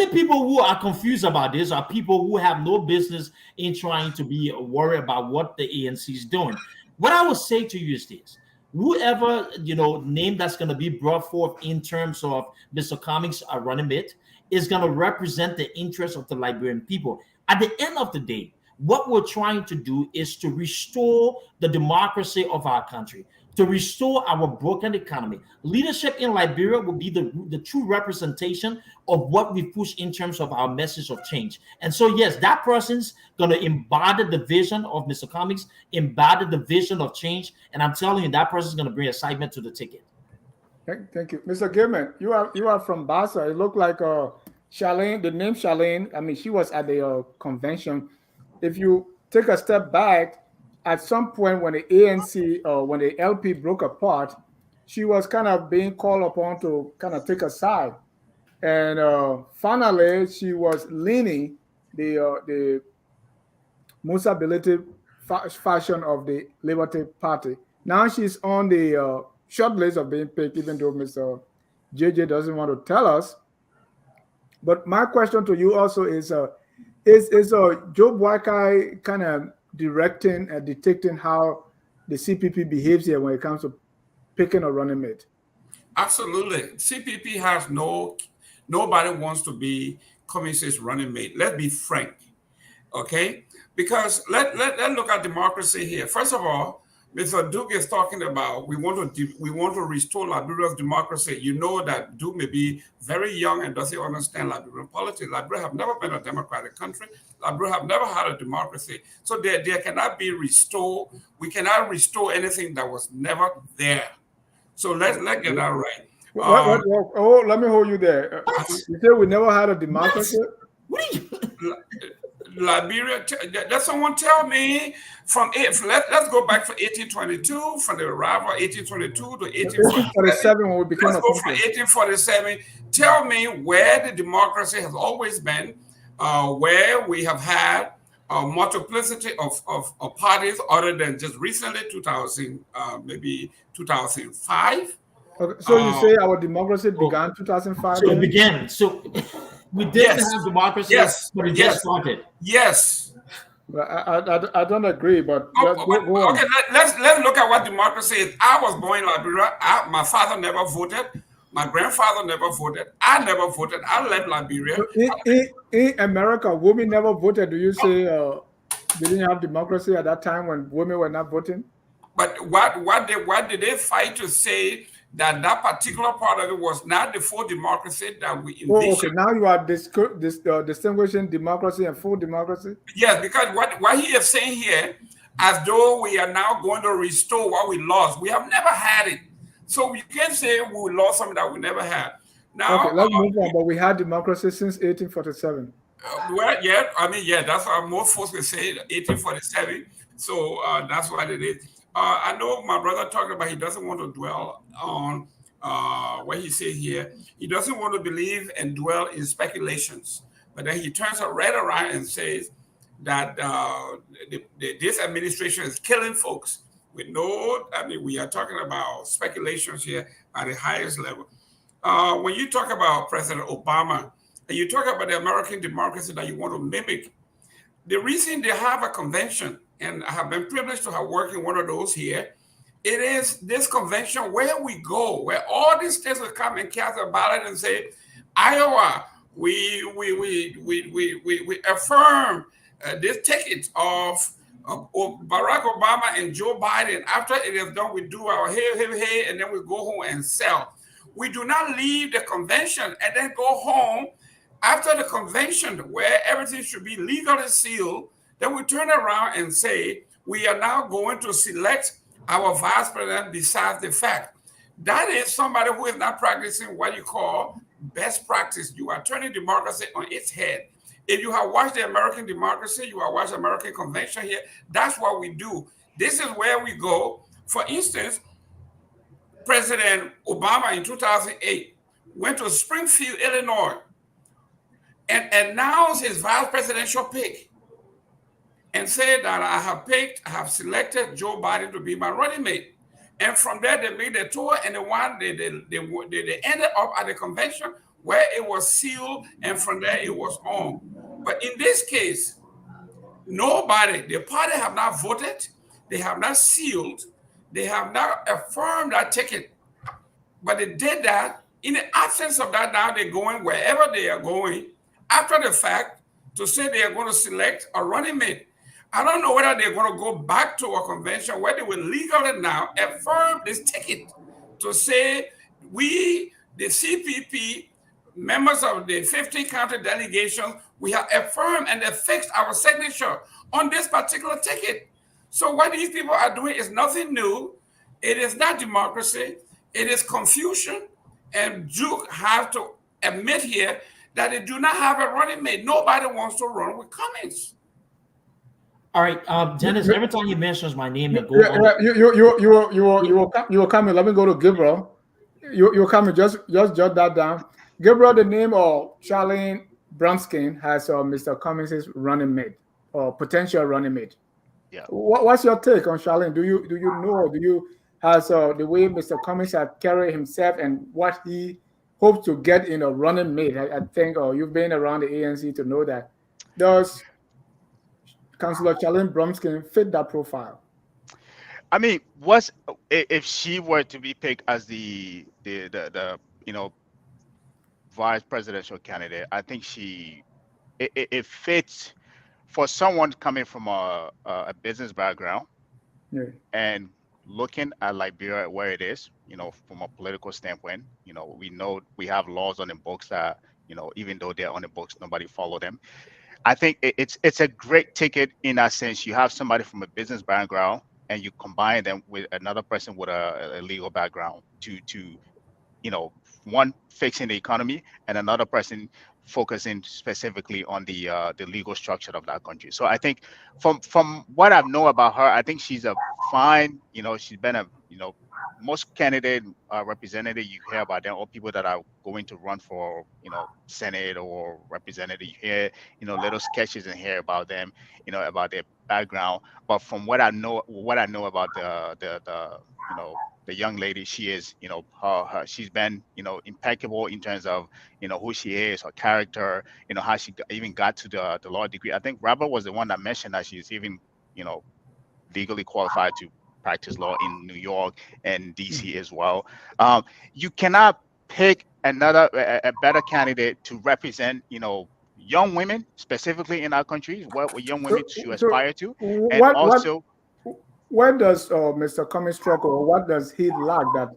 people who are confused about this are people who have no business in trying to be worried about what the ANC is doing. What I would say to you is this: whoever name that's going to be brought forth in terms of Mr. Cummings running mate is going to represent the interests of the Liberian people. At the end of the day, what we're trying to do is to restore the democracy of our country, to restore our broken economy. Leadership in Liberia will be the true representation of what we push in terms of our message of change. And so, yes, that person's going to embody the vision of Mr. Cummings, embody the vision of change. And I'm telling you, that person's going to bring excitement to the ticket. Thank you. Mr. Gilman, you are from Bassa. It looked like Charlene, the name Charlene, I mean, she was at the convention. If you take a step back, at some point when the ANC, when the LP broke apart, she was kind of being called upon to kind of take a side. And finally, she was leaning the Musability fashion of the Liberty Party. Now she's on the short list of being picked, even though Mr. JJ doesn't want to tell us. But my question to you also is Joe Boakai kind of directing and dictating how the CPP behaves here when it comes to picking a running mate? Absolutely. CPP has nobody wants to be Cummings' running mate. Let's be frank, okay? Because let's look at democracy here. First of all, Mr. Duke is talking about we want to restore Liberia's democracy. You know that Duke may be very young and doesn't understand Liberian politics. Liberia have never been a democratic country. Liberia have never had a democracy. So there cannot be restored. We cannot restore anything that was never there. So let's get that right. Let me hold you there. You say we never had a democracy? What are you? Liberia, does someone tell me let's go back from 1822, from the arrival of 1822 to 1847 when we became let's go from 1847. Tell me where the democracy has always been, where we have had a multiplicity of parties other than just recently 2000, maybe 2005. Okay, so you say our democracy began 2005? So it began. So we didn't Yes. have democracy, Yes. but it Yes. just started. Yes. Well, I don't agree, but go on. Okay, let's look at what democracy is. I was born in Liberia. My father never voted. My grandfather never voted. I never voted. I left Liberia. In America, women never voted. Do you say they didn't have democracy at that time when women were not voting? But what did they fight to say that particular part of it was not the full democracy that we envisioned? Oh, okay. Now you are distinguishing democracy and full democracy? Yes, because what he is saying here, as though we are now going to restore what we lost. We have never had it. So we can't say we lost something that we never had. Now, okay, let's move on. But we had democracy since 1847. Well, yeah, I mean, yeah, that's what most folks will say, 1847. So that's what it is. I know my brother talked about he doesn't want to dwell on what he said here. He doesn't want to believe and dwell in speculations. But then he turns it right around and says that this administration is killing folks with no, I mean, we are talking about speculations here at the highest level. When you talk about President Obama, and you talk about the American democracy that you want to mimic, the reason they have a convention, and I have been privileged to have worked in one of those here, it is this convention where we go, where all these states will come and cast a ballot and say, Iowa, we affirm this ticket of Barack Obama and Joe Biden. After it is done, we do our hey, and then we go home and sell. We do not leave the convention and then go home after the convention where everything should be legally sealed. Then we turn around and say, we are now going to select our vice president besides the fact. That is somebody who is not practicing what you call best practice. You are turning democracy on its head. If you have watched the American democracy, you have watched the American convention here, that's what we do. This is where we go. For instance, President Obama in 2008 went to Springfield, Illinois, and announced his vice presidential pick and said that I have selected Joe Biden to be my running mate. And from there, they made the tour, and they ended up at the convention where it was sealed, and from there it was on. But in this case, nobody, the party have not voted, they have not sealed, they have not affirmed that ticket. But they did that. In the absence of that, now they're going wherever they are going after the fact to say they are going to select a running mate. I don't know whether they're going to go back to a convention where they will legally now affirm this ticket to say we, the CPP, members of the 15 county delegation, we have affirmed and affixed our signature on this particular ticket. So what these people are doing is nothing new. It is not democracy. It is confusion. And Duke have to admit here that they do not have a running mate. Nobody wants to run with Cummings. All right, Dennis. Every time he mentions my name, you will come in. Let me go to Gabriel. You come just jot that down. Gabriel, the name of Charlene Brumskine has Mr. Cummings' running mate or potential running mate. Yeah. What's your take on Charlene? Do you know? Do you has the way Mr. Cummings has carried himself and what he hopes to get in a running mate? I think, you've been around the ANC to know that. Does Councillor Charlene Brumskine fit that profile? I mean, if she were to be picked as the vice presidential candidate, I think it fits for someone coming from a business background, yeah, and looking at Liberia where it is, from a political standpoint. We know we have laws on the books that, even though they're on the books, nobody follow them. I think it's a great ticket in that sense. You have somebody from a business background and you combine them with another person with a legal background to one fixing the economy and another person focusing specifically on the legal structure of that country. So I think from what I know about her, I think she's a fine, she's been most candidate representative you hear about them, or people that are going to run for Senate or representative, you hear little sketches and hear about them, about their background. But from what I know about the young lady, she is she's been impeccable in terms of who she is, her character, how she even got to the law degree. I think Robert was the one that mentioned that she's even legally qualified to practice law in New York and DC as well. You cannot pick a better candidate to represent, young women specifically in our country, what young women should aspire to, and also. Where does Mr. Cummings struggle, or what does he lack that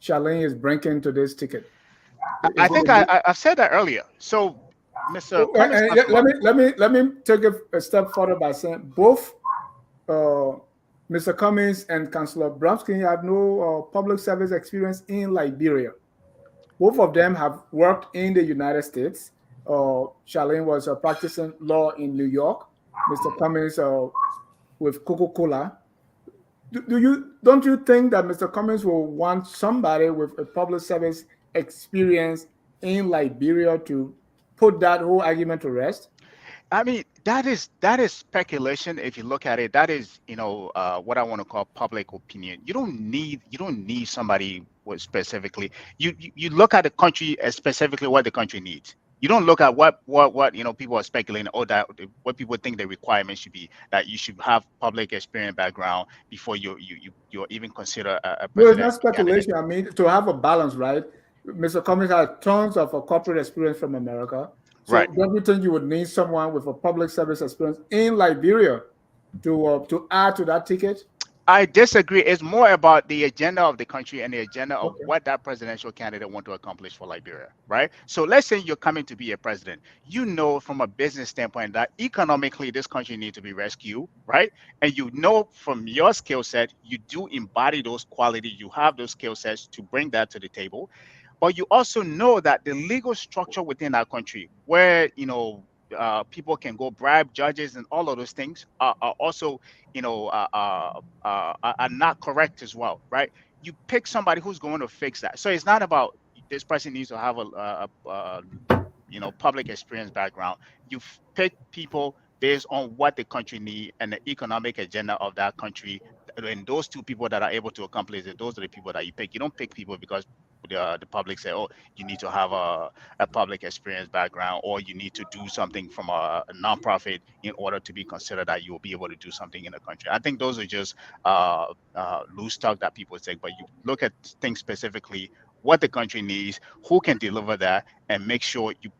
Charlene is bringing to this ticket? I think I've said that earlier. So, Mr. Cummings, let me take a step further by saying both Mr. Cummings and Councillor Brumskine have no public service experience in Liberia. Both of them have worked in the United States. Charlene was practicing law in New York. Mr. Cummings with Coca-Cola. Don't you think that Mr. Cummings will want somebody with a public service experience in Liberia to put that whole argument to rest? I mean, that is speculation. If you look at it, that is what I want to call public opinion. You don't need somebody with specifically. You look at the country as specifically what the country needs. You don't look at what people are speculating, or that what people think the requirement should be, that you should have public experience background before you even consider a president. No, it's not speculation. Candidate. I mean, to have a balance, right? Mr. Cummings has tons of corporate experience from America. So right. Don't you think you would need someone with a public service experience in Liberia to add to that ticket? I disagree. It's more about the agenda of the country and the agenda of what that presidential candidate want to accomplish for Liberia, right? So let's say you're coming to be a president. From a business standpoint that economically this country needs to be rescued, right? And from your skill set, you do embody those qualities. You have those skill sets to bring that to the table. But you also know that the legal structure within our country, where people can go bribe judges and all of those things are also are not correct as well, right? You pick somebody who's going to fix that. So it's not about this person needs to have a public experience background. You pick people based on what the country needs and the economic agenda of that country, and those two people that are able to accomplish it, those are the people that you pick. You don't pick people because the public say, oh, you need to have a public experience background, or you need to do something from a nonprofit in order to be considered that you will be able to do something in the country. I think those are just loose talk that people say, but you look at things specifically, what the country needs, who can deliver that, and make sure you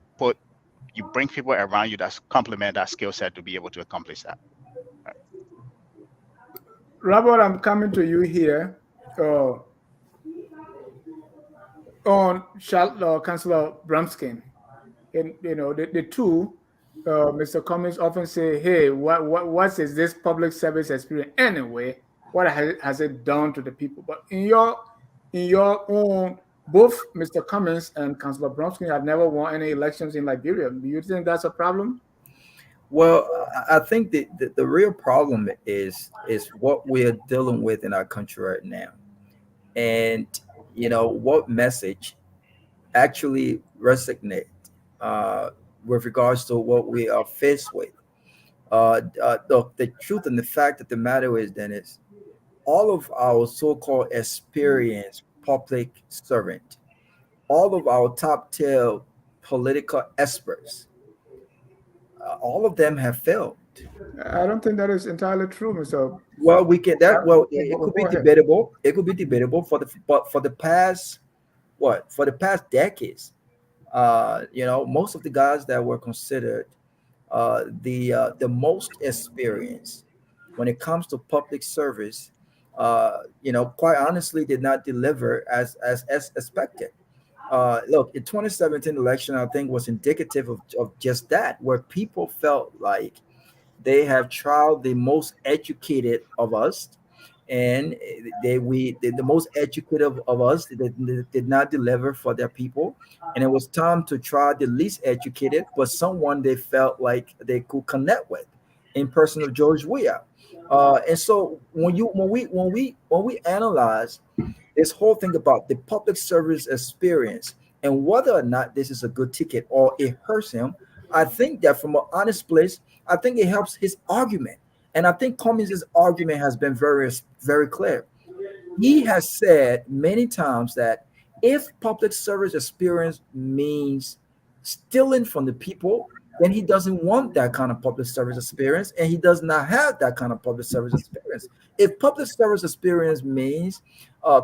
bring people around you that complement that skill set to be able to accomplish that. Right. Robert, I'm coming to you here. On Councillor Brumskine, and the two, Mr. Cummings often say, "Hey, what is this public service experience anyway? What has it done to the people?" But in your own, both Mr. Cummings and Councillor Brumskine have never won any elections in Liberia. Do you think that's a problem? Well, I think the real problem is what we're dealing with in our country right now, and what message actually resonate with regards to what we are faced with. The truth and the fact of the matter is, Dennis, all of our so-called experienced public servant, all of our top-tier political experts, all of them have failed. I don't think that is entirely true, Mr. Well, we get that. Well, it could be debatable. It could be debatable for the past decades. Most of the guys that were considered the most experienced when it comes to public service, quite honestly, did not deliver as expected. Look, the 2017 election, I think, was indicative of just that, where people felt like they have tried the most educated of us, and the most educated of us did not deliver for their people, and it was time to try the least educated, but someone they felt like they could connect with, in person of George Weah. And so when we analyze this whole thing about the public service experience and whether or not this is a good ticket or it hurts him, I think that from an honest place, I think it helps his argument. And I think Cummings' argument has been very clear. He has said many times that if public service experience means stealing from the people, then he doesn't want that kind of public service experience, and he does not have that kind of public service experience. If public service experience means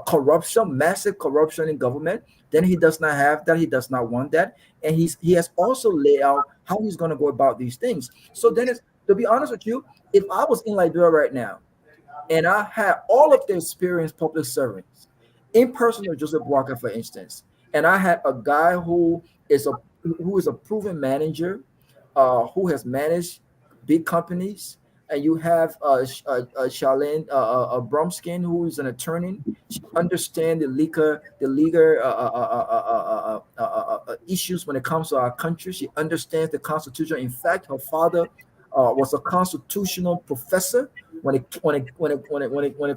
corruption, massive corruption in government, then he does not have that. He does not want that, and he has also laid out how he's going to go about these things. So, Dennis, to be honest with you, if I was in Liberia right now and I had all of the experienced public servants, in person with Joseph Walker, for instance, and I had a guy who is a proven manager, who has managed big companies, and you have Charlene Brumskine, who is an attorney. She understands the legal issues when it comes to our country. She understands the Constitution. In fact, her father was a constitutional professor when it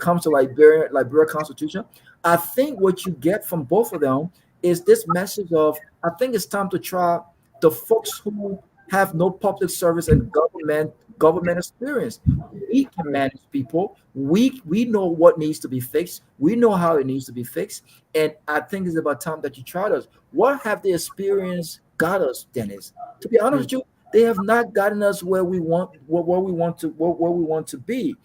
comes to Liberia Constitution. I think what you get from both of them is this message of, I think it's time to try the folks who have no public service and government experience. We can manage people. We know what needs to be fixed. We know how it needs to be fixed. And I think it's about time that you try those. What have the experience got us, Dennis? To be honest with you, they have not gotten us where we want to be.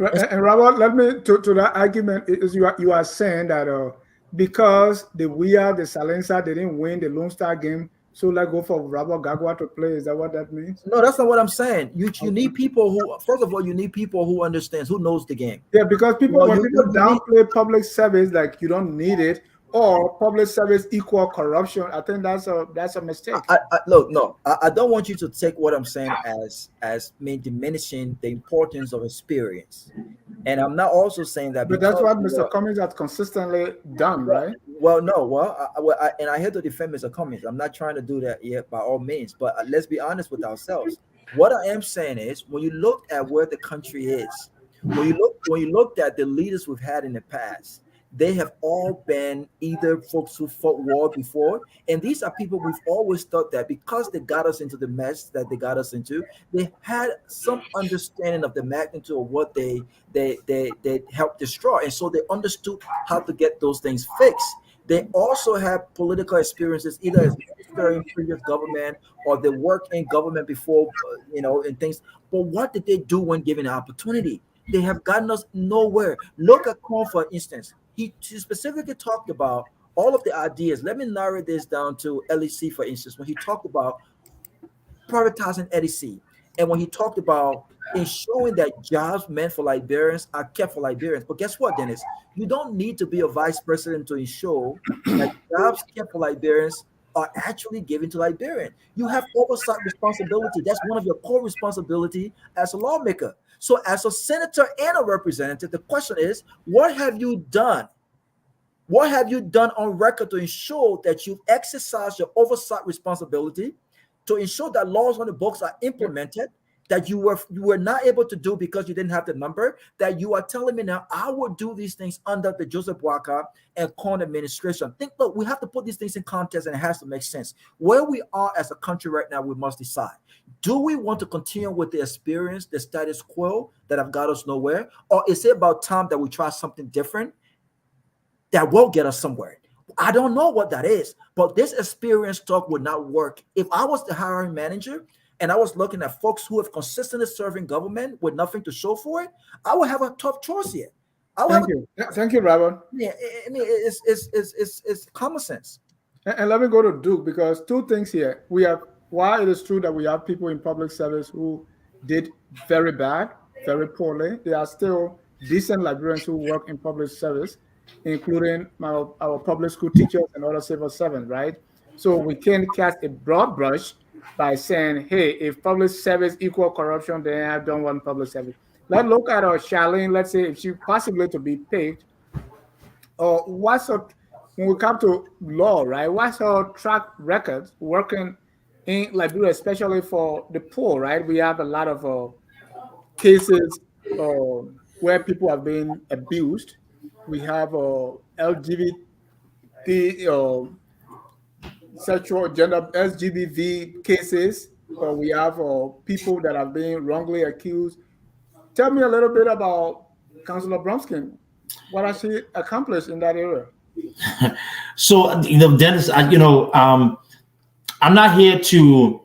And Robert, let me to that argument is you are saying that because the Silencer, they didn't win the Lone Star game, so let go for Robert Gagwa to play. Is that what that means? No, that's not what I'm saying. You need people who, first of all, you need people who understands, who knows the game. Yeah, because people downplay public service, like you don't need it, or public service equal corruption. I think that's a mistake. Look, no, I don't want you to take what I'm saying as diminishing the importance of experience. And I'm not also saying that. But that's what Mr. Cummings has consistently done, right? Well, no, and I had to defend Mr. Cummings. I'm not trying to do that yet, by all means. But let's be honest with ourselves. What I am saying is, when you look at where the country is, when you looked at the leaders we've had in the past, they have all been either folks who fought war before, and these are people we've always thought that because they got us into the mess that they got us into, they had some understanding of the magnitude of what they helped destroy, and so they understood how to get those things fixed. They also have political experiences, either as minister in previous government or they worked in government before, and things. But what did they do when given the opportunity? They have gotten us nowhere. Look at Korn, for instance. He specifically talked about all of the ideas. Let me narrow this down to LEC, for instance, when he talked about privatizing LEC, and when he talked about ensuring that jobs meant for Liberians are kept for Liberians. But guess what, Dennis? You don't need to be a vice president to ensure that jobs kept for Liberians are actually given to Liberians. You have oversight responsibility. That's one of your core responsibility as a lawmaker. So as a senator and a representative, the question is, what have you done? What have you done on record to ensure that you've exercised your oversight responsibility, to ensure that laws on the books are implemented, that you were not able to do because you didn't have the number, that you are telling me now, I will do these things under the Joseph Walker and Korn administration. Look, we have to put these things in context, and it has to make sense. Where we are as a country right now, we must decide. Do we want to continue with the experience, the status quo that have got us nowhere? Or is it about time that we try something different that will get us somewhere? I don't know what that is, but this experience talk would not work. If I was the hiring manager and I was looking at folks who have consistently serving government with nothing to show for it, I would have a tough choice here. Thank you, Robert. Yeah, I mean, it's common sense. And let me go to Duke, because two things here. We have, while it is true that we have people in public service who did very bad, very poorly, there are still decent Liberians who work in public service, including our public school teachers and other civil servants, right? So we can cast a broad brush by saying, hey, if public service equal corruption, then I don't want public service. Let's look at our Charlene. Let's say if she possibly to be paid, or what's her, when we come to law, right? What's her track record working in Liberia, especially for the poor, right? We have a lot of cases where people have been abused. We have LGBT sexual gender SGBV cases. We have people that have been wrongly accused. Tell me a little bit about Councillor Brumskine. What has she accomplished in that area? So, Dennis, I'm not here to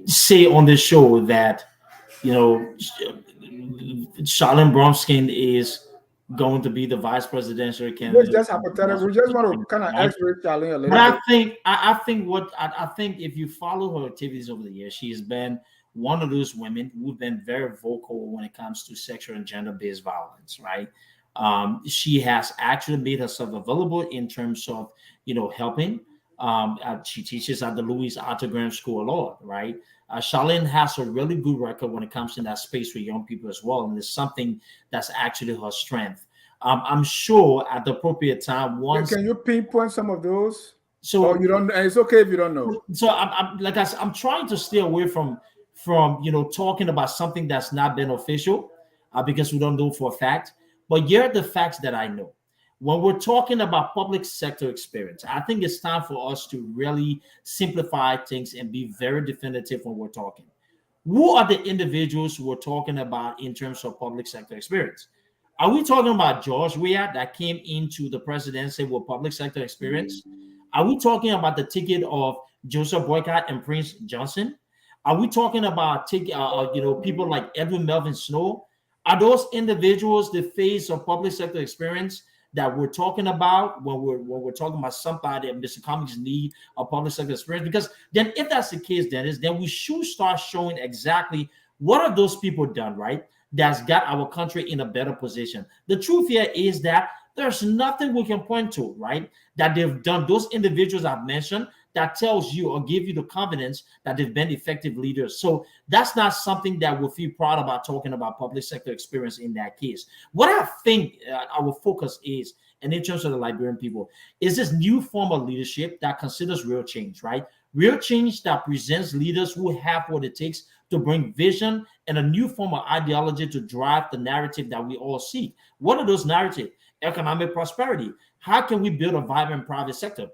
say on this show that, Charlene Brumskine is going to be the vice presidential candidate. It's just hypothetical. We just want to kind of X-ray Charlene a little but bit. I think if you follow her activities over the years, she has been one of those women who've been very vocal when it comes to sexual and gender-based violence, right? She has actually made herself available in terms of, helping. She teaches at the Louis Arthur Graham School of Law, right? Charlene has a really good record when it comes in that space with young people as well, and it's something that's actually her strength. I'm sure at the appropriate time, once. Can you pinpoint some of those? So you don't. It's okay if you don't know. So I'm trying to stay away from talking about something that's not been official, because we don't know for a fact. But here are the facts that I know. When we're talking about public sector experience, I think it's time for us to really simplify things and be very definitive when we're talking. Who are the individuals we're talking about in terms of public sector experience? Are we talking about George Weah that came into the presidency with public sector experience? Are we talking about the ticket of Joseph Boycott and Prince Johnson? Are we talking about people like Edwin Melvin Snow? Are those individuals the face of public sector experience that we're talking about when we're talking about somebody that Mr. Cummings need a public sector experience? Because then if that's the case, Dennis, then we should start showing exactly what are those people done, right? That's got our country in a better position. The truth here is that there's nothing we can point to, right, that they've done, those individuals I've mentioned, that tells you or give you the confidence that they've been effective leaders. So that's not something that we'll feel proud about talking about public sector experience in that case. What I think our focus is, and in terms of the Liberian people, is this new form of leadership that considers real change, right? Real change that presents leaders who have what it takes to bring vision and a new form of ideology to drive the narrative that we all seek. What are those narratives? Economic prosperity. How can we build a vibrant private sector?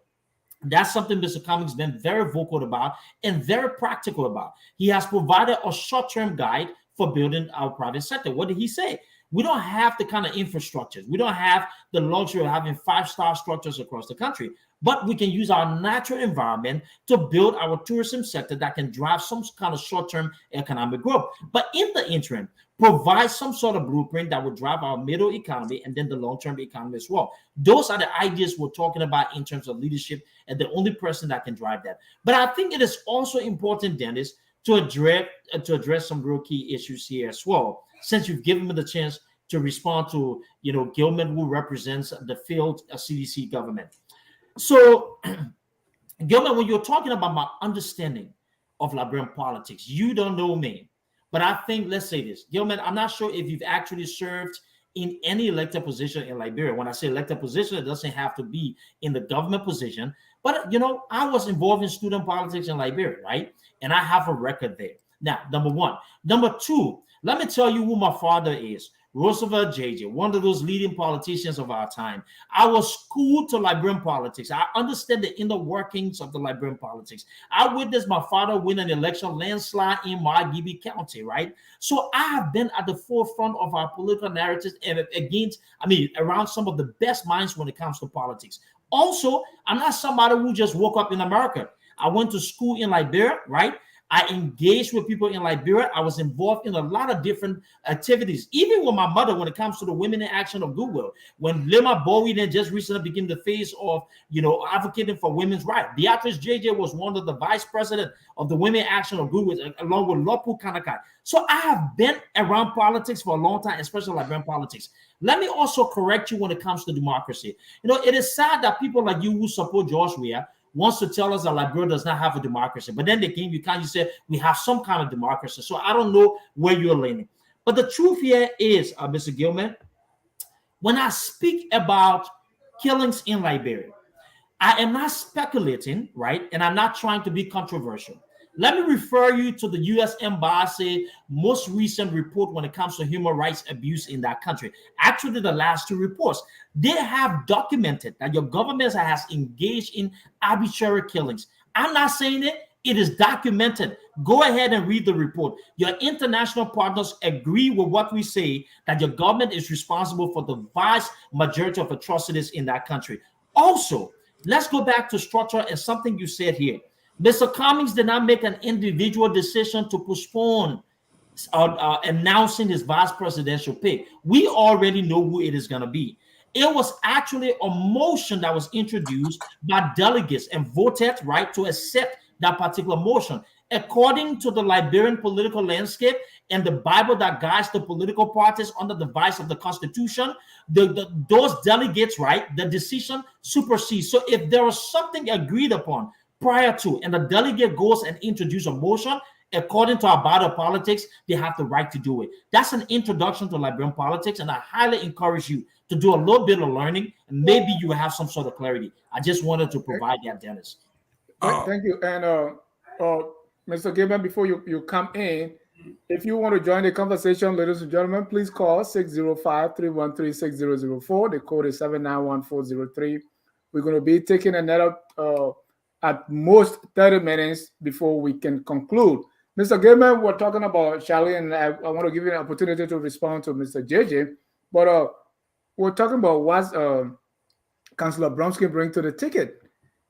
That's something Mr. Cummings has been very vocal about and very practical about. He has provided a short-term guide for building our private sector. What did he say? We don't have the kind of infrastructures. We don't have the luxury of having five-star structures across the country, but we can use our natural environment to build our tourism sector that can drive some kind of short-term economic growth. But in the interim, provide some sort of blueprint that will drive our middle economy and then the long-term economy as well. Those are the ideas we're talking about in terms of leadership, and the only person that can drive that. But I think it is also important, Dennis, to address some real key issues here as well, since you've given me the chance to respond to, Gilman, who represents the field CDC government. So, Gilman, when you're talking about my understanding of Liberian politics, you don't know me. But I think, let's say this, Gilman, I'm not sure if you've actually served in any elected position in Liberia. When I say elected position, it doesn't have to be in the government position. But, I was involved in student politics in Liberia, right? And I have a record there. Now, number one. Number two, let me tell you who my father is. Roosevelt JJ, one of those leading politicians of our time. I was schooled to Liberian politics. I understand the inner workings of the Liberian politics. I witnessed my father win an election landslide in Margibi County, right? So I have been at the forefront of our political narratives and around some of the best minds when it comes to politics. Also, I'm not somebody who just woke up in America. I went to school in Liberia, right? I engaged with people in Liberia. I was involved in a lot of different activities, even with my mother when it comes to the Women in Action of Goodwill. When Lema Bowie then just recently became the face of, advocating for women's rights. Beatrice JJ was one of the vice president of the Women in Action of Goodwill, along with Lopu Kanakai. So I have been around politics for a long time, especially Liberian politics. Let me also correct you when it comes to democracy. It is sad that people like you who support George Weah wants to tell us that Liberia does not have a democracy. But then you say we have some kind of democracy. So I don't know where you're leaning. But the truth here is, Mr. Gilman, when I speak about killings in Liberia, I am not speculating, right? And I'm not trying to be controversial. Let me refer you to the U.S. Embassy most recent report when it comes to human rights abuse in that country. Actually, the last 2 reports, they have documented that your government has engaged in arbitrary killings. I'm not saying it. It is documented. Go ahead and read the report. Your international partners agree with what we say, that your government is responsible for the vast majority of atrocities in that country. Also, let's go back to structure and something you said here. Mr. Cummings did not make an individual decision to postpone announcing his vice presidential pick. We already know who it is going to be. It was actually a motion that was introduced by delegates and voted right to accept that particular motion. According to the Liberian political landscape and the Bible that guides the political parties under the vice of the Constitution, those delegates, right, the decision supersedes. So if there was something agreed upon prior to, and the delegate goes and introduces a motion, according to our Bible politics, they have the right to do it. That's an introduction to Liberian politics, and I highly encourage you to do a little bit of learning, and maybe you will have some sort of clarity. I just wanted to provide that, Dennis. Thank you. And Mr. Gilman, before you come in, if you want to join the conversation, ladies and gentlemen, please call 605-313-6004. The code is 791-403. We're going to be taking another at most 30 minutes before we can conclude. Mr. Gilman, we're talking about Charlene, and I want to give you an opportunity to respond to Mr. JJ, but we're talking about what Councillor Brumskine bring to the ticket,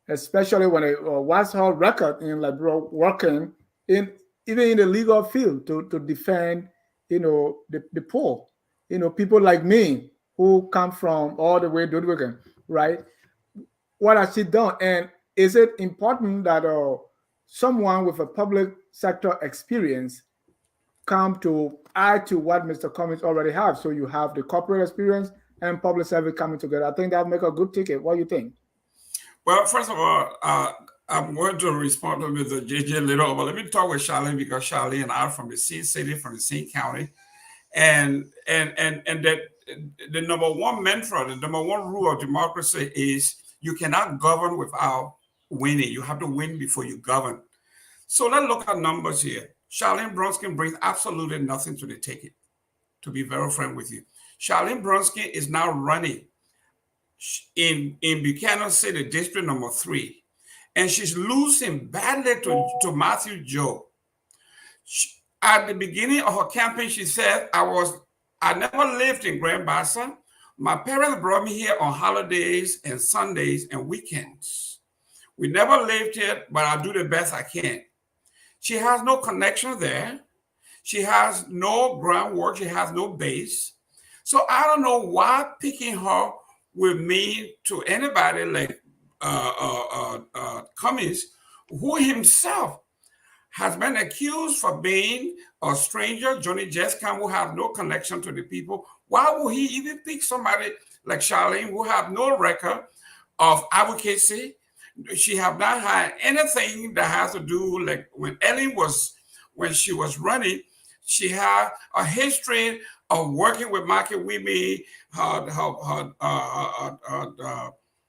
especially when what's her record in Liberia working in even in the legal field to defend, the poor, people like me who come from all the way to Dudwigan, right? What has she done? And is it important that someone with a public sector experience come to add to what Mr. Cummings already have? So you have the corporate experience and public service coming together. I think that'll make a good ticket. What do you think? Well, first of all, I'm going to respond to Mr. JJ later, but let me talk with Charlene, because Charlene and I are from the same city, from the same county, and that the number one mantra, the number one rule of democracy is you cannot govern without winning. You have to win before you govern. So let's look at numbers here. Charlene Brumskine brings absolutely nothing to the ticket, to be very frank with you. Charlene Brumskine is now running in Buchanan City, District number 3. And she's losing badly to Matthew Joe. At the beginning of her campaign, she said, I never lived in Grand Bassa. My parents brought me here on holidays and Sundays and weekends. We never lived here, but I'll do the best I can. She has no connection there. She has no groundwork. She has no base. So I don't know why picking her would mean to anybody like Cummings, who himself has been accused for being a stranger, Johnny Jescam, who have no connection to the people. Why would he even pick somebody like Charlene, who have no record of advocacy? She have not had anything that has to do, like when she was running, she had a history of working with Market Wimi, her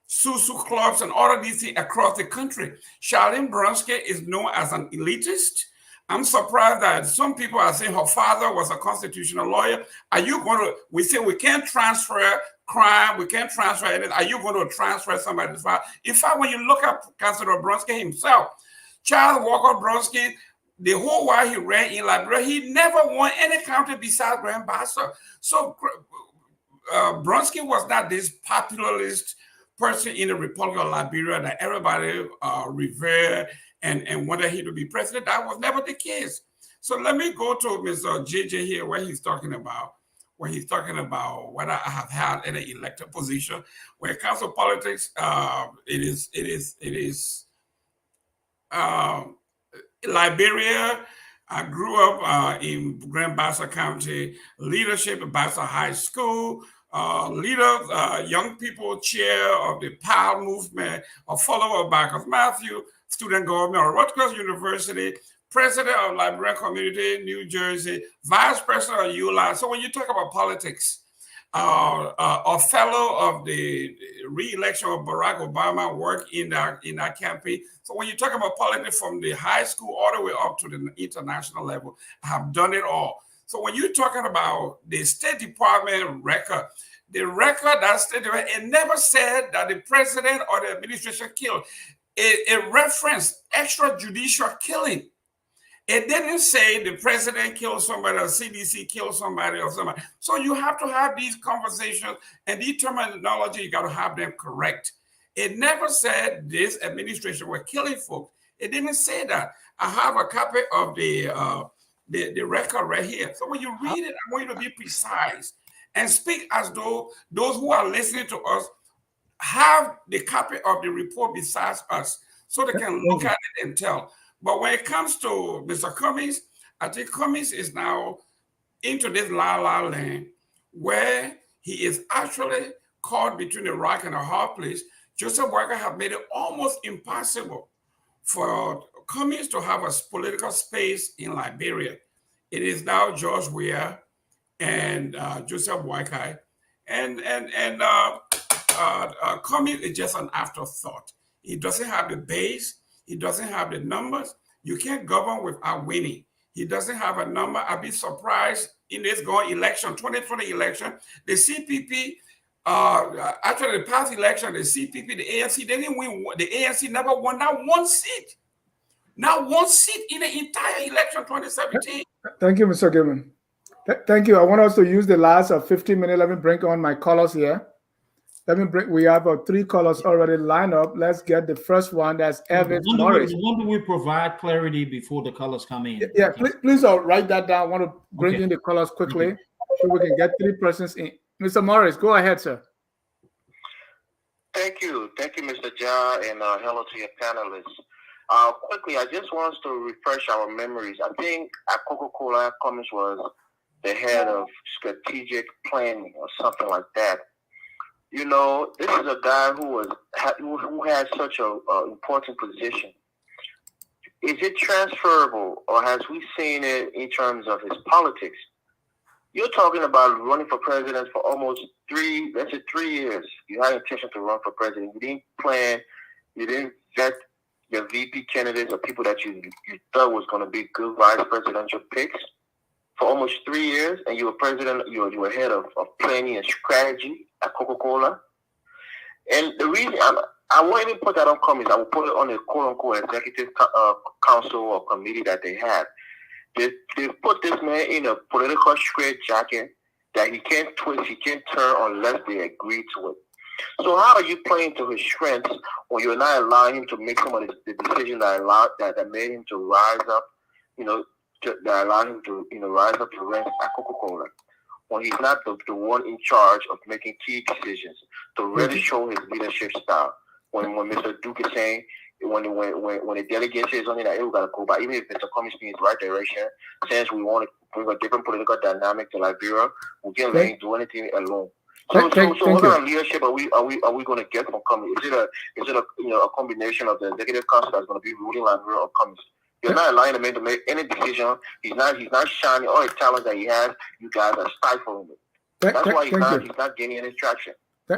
Susu clubs and all of these things across the country. Charlene Brumskine is known as an elitist. I'm surprised that some people are saying her father was a constitutional lawyer. Are you going to, we say we can't transfer crime, we can't transfer anything. Are you going to transfer somebody's father? In fact, when you look at Councilor Brumskine himself, Charles Walker Brumskine, the whole while he ran in Liberia, he never won any county besides Grand Bassa. So Brumskine was not this popularist person in the Republic of Liberia that everybody revered and wanted him to be president. That was never the case. So let me go to Mr. JJ here, where he's talking about whether I have had any elected position. When it comes to politics, it is Liberia. I grew up in Grand Bassa County, leadership at Bassa High School, leader, young people chair of the PAL movement, a follower of Marcus Matthew, student governor of Rutgers University, president of Liberian Community, New Jersey, vice president of ULA. So when you talk about politics, a fellow of the re-election of Barack Obama, worked in that campaign. So when you talk about politics from the high school all the way up to the international level, I have done it all. So when you're talking about the State Department record, the record that State Department, it never said that the president or the administration killed. It referenced extrajudicial killing. It didn't say the president killed somebody or CDC killed somebody or somebody. So you have to have these conversations, and the terminology, you got to have them correct. It never said this administration were killing folks. It didn't say that. I have a copy of the record right here. So when you read it, I want you to be precise and speak as though those who are listening to us have the copy of the report besides us, so they can look at it and tell. But when it comes to Mr. Cummings, I think Cummings is now into this la-la land where he is actually caught between a rock and a hard place. Joseph Walker have made it almost impossible for Cummings to have a political space in Liberia. It is now George Weah and Joseph Walker, and Cummings is just an afterthought. He doesn't have the base. He doesn't have the numbers. You can't govern without winning. He doesn't have a number. I'd be surprised in this going election, 2020 election, the CPP, after the past election, the CPP, the ANC, they didn't win. The ANC never won not one seat. Not one seat in the entire election 2017. Thank you, Mr. Gilman. Thank you. I want us to use the last 15 minutes. Let me bring on my callers here. We have 3 callers already lined up. Let's get the first one. That's Evans Morris. When do we provide clarity before the callers come in? Yeah, please write that down. I want to bring in the callers quickly so we can get 3 persons in. Mr. Morris, go ahead, sir. Thank you, Mr. Ja, and hello to your panelists. Quickly, I just want us to refresh our memories. I think at Coca-Cola, Cummings was the head of strategic planning or something like that. You know, this is a guy who had such an important position. Is it transferable, or has we seen it in terms of his politics? You're talking about running for president for almost 3 years. You had intention to run for president. You didn't plan. You didn't vet your VP candidates or people that you thought was going to be good vice presidential picks for almost 3 years, and you were president. You were head of planning and strategy at Coca-Cola. And the reason I won't even put that on Cummings. I will put it on a quote-unquote executive council or committee that they had. They put this man in a political straitjacket that he can't twist, he can't turn unless they agree to it. So how are you playing to his strengths when you're not allowing him to make some of the decisions that made him to rise up, that allowed him to rise up the ranks at Coca-Cola, when he's not the one in charge of making key decisions to really show his leadership style. When Mr. Duke is saying, when the delegate says something that we got to go by, even if Mr. Cummings is in the right direction, since we want to bring a different political dynamic to Liberia, we can't let him do anything alone. So what kind of leadership are we going to get from Cummings? Is it a combination of the executive council that's going to be ruling Liberia or Cummings? You're not allowing him to make any decision. He's not shining all the talent that he has. You guys are stifling it. That's why he's not gaining any traction.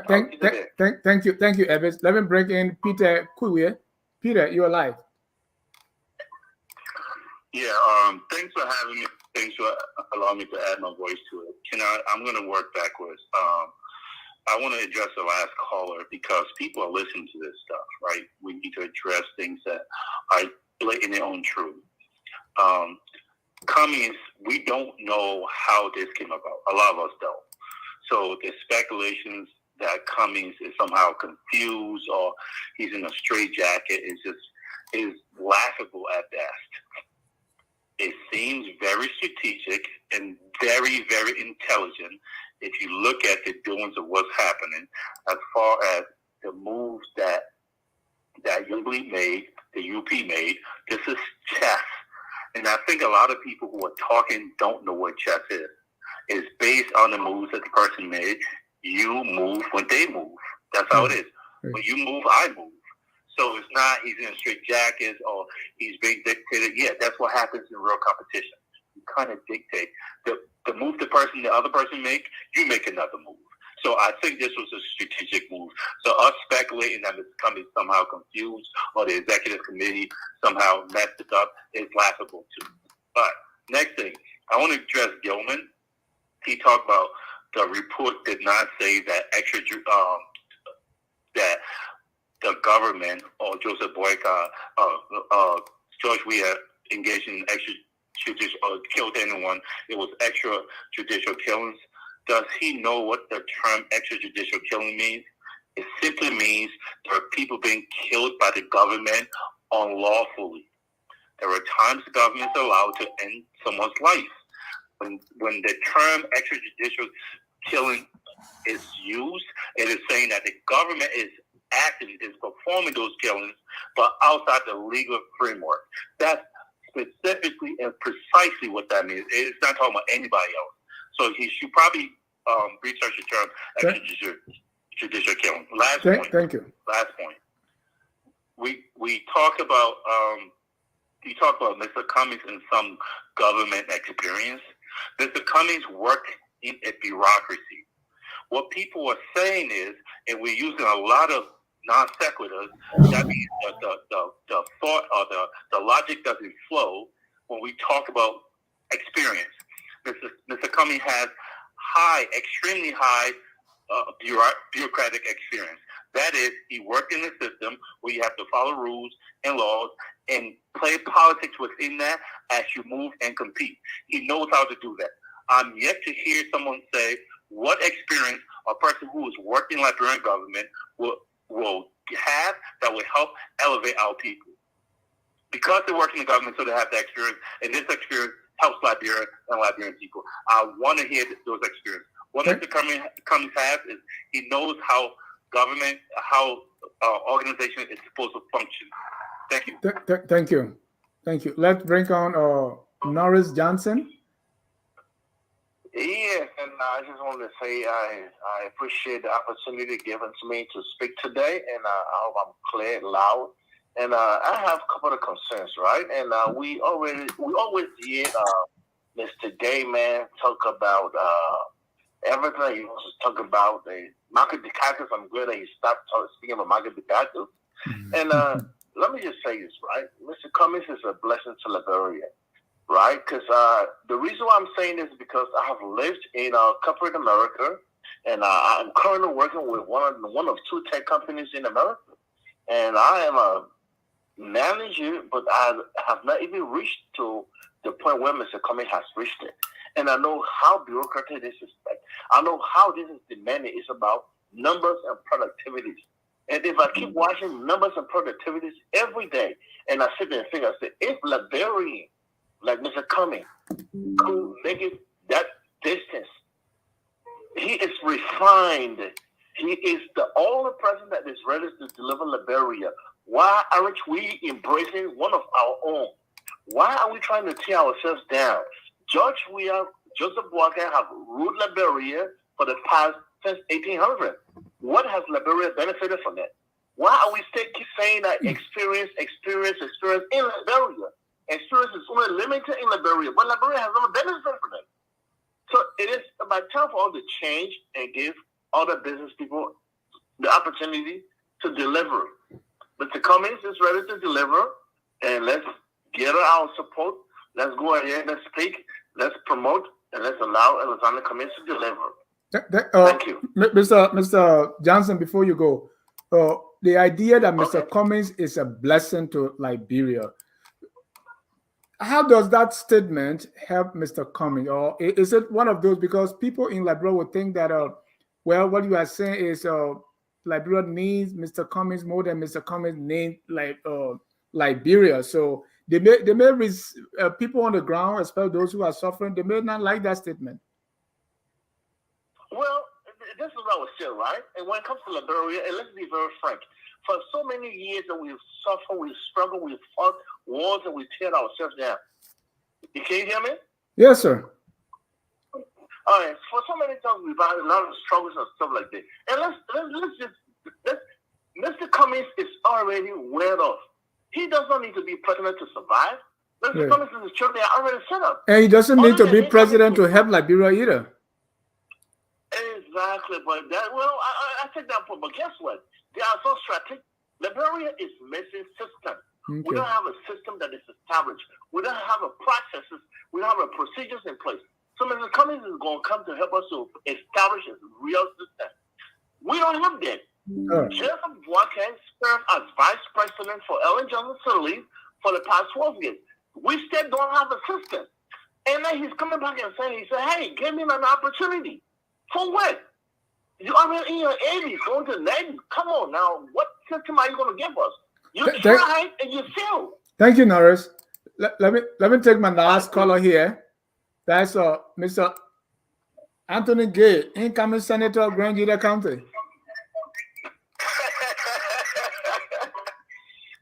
Thank you, Evans. Let me bring in Peter Kuye. Peter, you're live. Yeah, thanks for having me. Thanks for allowing me to add my voice to it. I'm going to work backwards. I want to address the last caller because people are listening to this stuff, right? We need to address things that are blatantly untrue. Cummings, we don't know how this came about. A lot of us don't. So the speculations that Cummings is somehow confused or he's in a straitjacket is laughable at best. It seems very strategic and very, very intelligent if you look at the doings of what's happening as far as the moves that UP made. This is chess. And I think a lot of people who are talking don't know what chess is. It's based on the moves that the person made. You move when they move. That's how it is. When you move, I move. So it's not he's in a straight jacket or he's being dictated. Yeah, that's what happens in real competition. kind of dictate the move the other person make, you make another move. So I think this was a strategic move. So us speculating that Mr. Cummings somehow confused or the executive committee somehow messed it up is laughable too. But next thing, I want to address Gilman. He talked about the report did not say that that the government or Joseph Boyka, George Weah engaged in extrajudicial or killed anyone. It was extrajudicial killings. Does he know what the term extrajudicial killing means? It simply means there are people being killed by the government unlawfully. There are times the government is allowed to end someone's life. When the term extrajudicial killing is used, it is saying that the government is performing those killings, but outside the legal framework. That's specifically and precisely what that means. It's not talking about anybody else. So he should probably research the term extrajudicial killing. Last point. Thank you. Last point. We talk about you talk about Mr. Cummings and some government experience. Mr. Cummings worked in a bureaucracy. What people are saying is, and we're using a lot of non sequiturs, that means the thought or the logic doesn't flow when we talk about experience. Mr. Cummings has extremely high bureaucratic experience. That is, he worked in a system where you have to follow rules and laws and play politics within that as you move and compete. He knows how to do that. I'm yet to hear someone say what experience a person who is working Liberian government will have that will help elevate our people. Because they're working in government, so they have that experience, and this experience helps Liberia and Liberian people. I want to hear those experiences. What Mr. Cummings has is he knows how government, how organization is supposed to function. Thank you. Thank you. Thank you. Let's bring on Norris Johnson. Yes, and I just wanted to say I appreciate the opportunity given to me to speak today, and I hope I'm clear and loud. And I have a couple of concerns, right? And we always hear Mr. Gayman talk about everything he wants to talk about. Market Dictatus, I'm glad that he stopped speaking about Market Dictatus. And let me just say this, right? Mr. Cummings is a blessing to Liberia, right? Because the reason why I'm saying this is because I have lived in corporate America, and I'm currently working with one of two tech companies in America. And I am a manager, but I have not even reached to the point where Mr. Cummings has reached it. And I know how bureaucratic this is. I know how this is demanding. It's about numbers and productivities. And if I keep watching numbers and productivities every day, and I sit there and think, I say, if Liberian, like Mr. Cummings, could make it that distance, he is refined. He is the only person that is ready to deliver Liberia. Why aren't we embracing one of our own? Why are we trying to tear ourselves down? Joseph Boyka have ruled Liberia for the past since 1800. What has Liberia benefited from that? Why are we still keep saying that experience in Liberia? Experience is only limited in Liberia, but Liberia has never benefited from it. So it is about time for all to change and give other business people the opportunity to deliver. Mr. Cummings is ready to deliver, and let's get our support. Let's go ahead and speak. Let's promote, and let's allow Alexander Cummings to deliver. Thank you. Mr. Johnson, before you go, the idea that Mr. Cummings is a blessing to Liberia, how does that statement help Mr. Cummings? Or is it one of those, because people in Liberia would think that, well, what you are saying is Liberia needs Mr. Cummings more than Mr. Cummings needs Liberia. So they may people on the ground, especially those who are suffering, they may not like that statement. Well, this is what I was saying, right? And when it comes to Liberia, and let's be very frank, for so many years that we've suffered, we've struggled, we've fought wars, and we've teared ourselves down. You can hear me? Yes, sir. All right. For so many times, we've had a lot of struggles and stuff like that. And Mr. Cummings is already well off. He does not need to be president to survive. Mr. Cummings is a children they are already set up. And he doesn't need to be president to help Liberia either. Exactly, but that I take that point. But guess what? They are so strategic. Liberia is missing system. Okay. We don't have a system that is established. We don't have a processes. We don't have a procedures in place. So Mr. Cummings is going to come to help us to establish a real system. We don't have that. Joseph Boakai served as vice president for Ellen Johnson Sirleaf for the past 12 years. We still don't have a system. And then he's coming back and saying, he said, hey, give me an opportunity. For what? You already in your 80s, going to 90s. Come on now. What system are you going to give us? You tried and you failed. Thank you, Norris. Let me take my last caller here. That's Mr. Anthony Gay, incoming senator of Grand Judah County.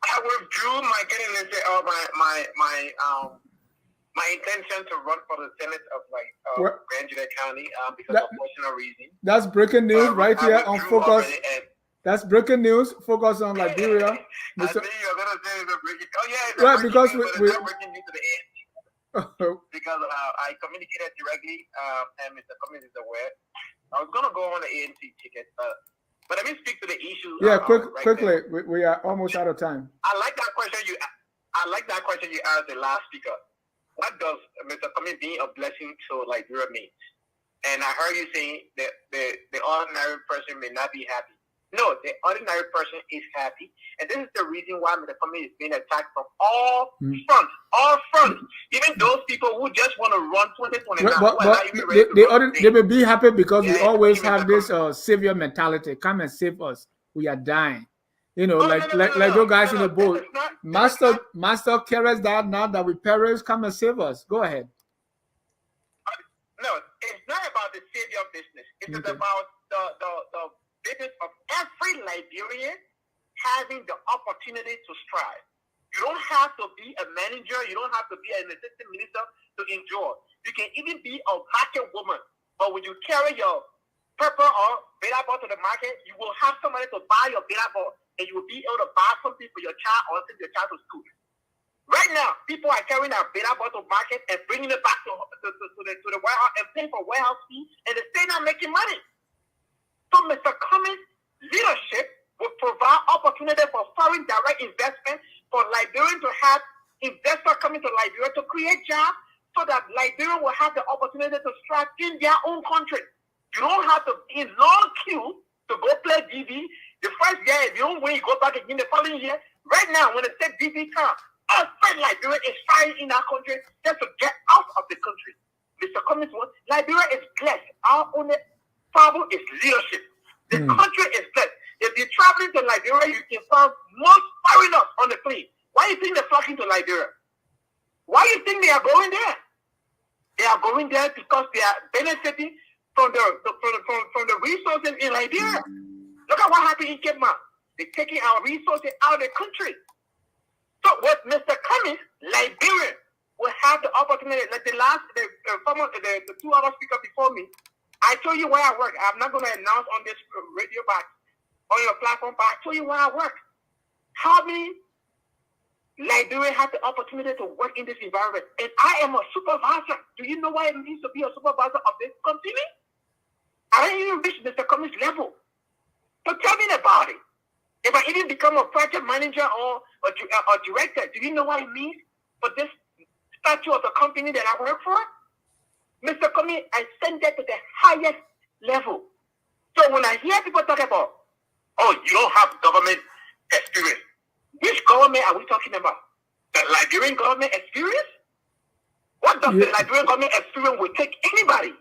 I withdrew my candidacy or my intention to run for the Senate of Grand Judah County because of personal reasons. That's breaking news right here on Focus. That's breaking news. Focus on Liberia. I think you're gonna say it's a breaking. Oh yeah, it's right, because we breaking news to the ANC. Because I communicated directly, and Mr. Cummings is aware. I was gonna go on the ANC ticket, but let me speak to the issue. Yeah, quickly. We are almost out of time. I like that question you asked the last speaker. What does Mr. Cummings being a blessing to Liberia mean? And I heard you saying that the ordinary person may not be happy. No, the ordinary person is happy. And this is the reason why Mr. Cummings is being attacked from all fronts. Even those people who just want to run 2029. They may be happy because we always have this savior mentality. Come and save us. We are dying. You know, like those guys in the boat. Master carries that now that we perish. Come and save us. Go ahead. No, it's not about the savior business. It's about the business of every Liberian having the opportunity to strive. You don't have to be a manager. You don't have to be an assistant minister to enjoy. You can even be a market woman. But when you carry your pepper or beta ball to the market, you will have somebody to buy your beta ball, and you will be able to buy something for your child or send your child to school. Right now, people are carrying their beta ball to market and bringing it back to the warehouse and paying for warehouse fee, and they're still not making money. So Mr. Cummings' leadership will provide opportunity for foreign direct investment, for Liberians to have investors coming to Liberia to create jobs, so that Liberia will have the opportunity to strive in their own country. You don't have to be in long queue to go play DV. The first year, if you don't win, you go back again the following year. Right now, when the state DV comes, every Liberian is trying in our country just to get out of the country. Mr. Cummings, Liberia is blessed. Our only problem is leadership. The country is blessed. If you're traveling to Liberia, you can find most foreigners on the plane. Why do you think they're flocking to Liberia? Why do you think they are going there? They are going there because they are benefiting from the resources in Liberia. Look at what happened in Cape Mount. They're taking our resources out of the country. So with Mr. Cummings, Liberia will have the opportunity. Like the 2 other speakers before me, I told you where I work. I'm not going to announce on this radio box, on your platform, but I told you where I work. How many Liberians have the opportunity to work in this environment? And I am a supervisor. Do you know what it means to be a supervisor of this company? I didn't even reach Mr. Cummings' level. So tell me about it. If I even become a project manager or director, do you know what it means for this statue of the company that I work for? Mr. Cummings, I send that to the highest level. So when I hear people talk about, oh, you don't have government experience, which government are we talking about? The Liberian government experience? What does the Liberian government experience will take anybody?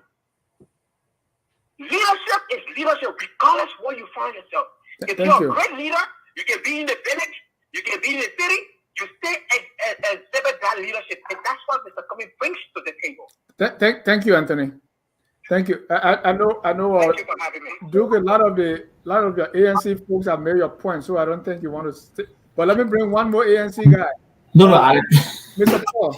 Leadership is leadership regardless where you find yourself. If you're a great leader, you can be in the village, you can be in the city, you stay exhibit that leadership. And that's what Mr. Cummings brings to the table. Thank you, Anthony. Thank you. I know. Thank you for having me. Duke, a lot of the ANC folks have made your point, so I don't think you want to stay. But let me bring one more ANC guy. No, Mr. Paul.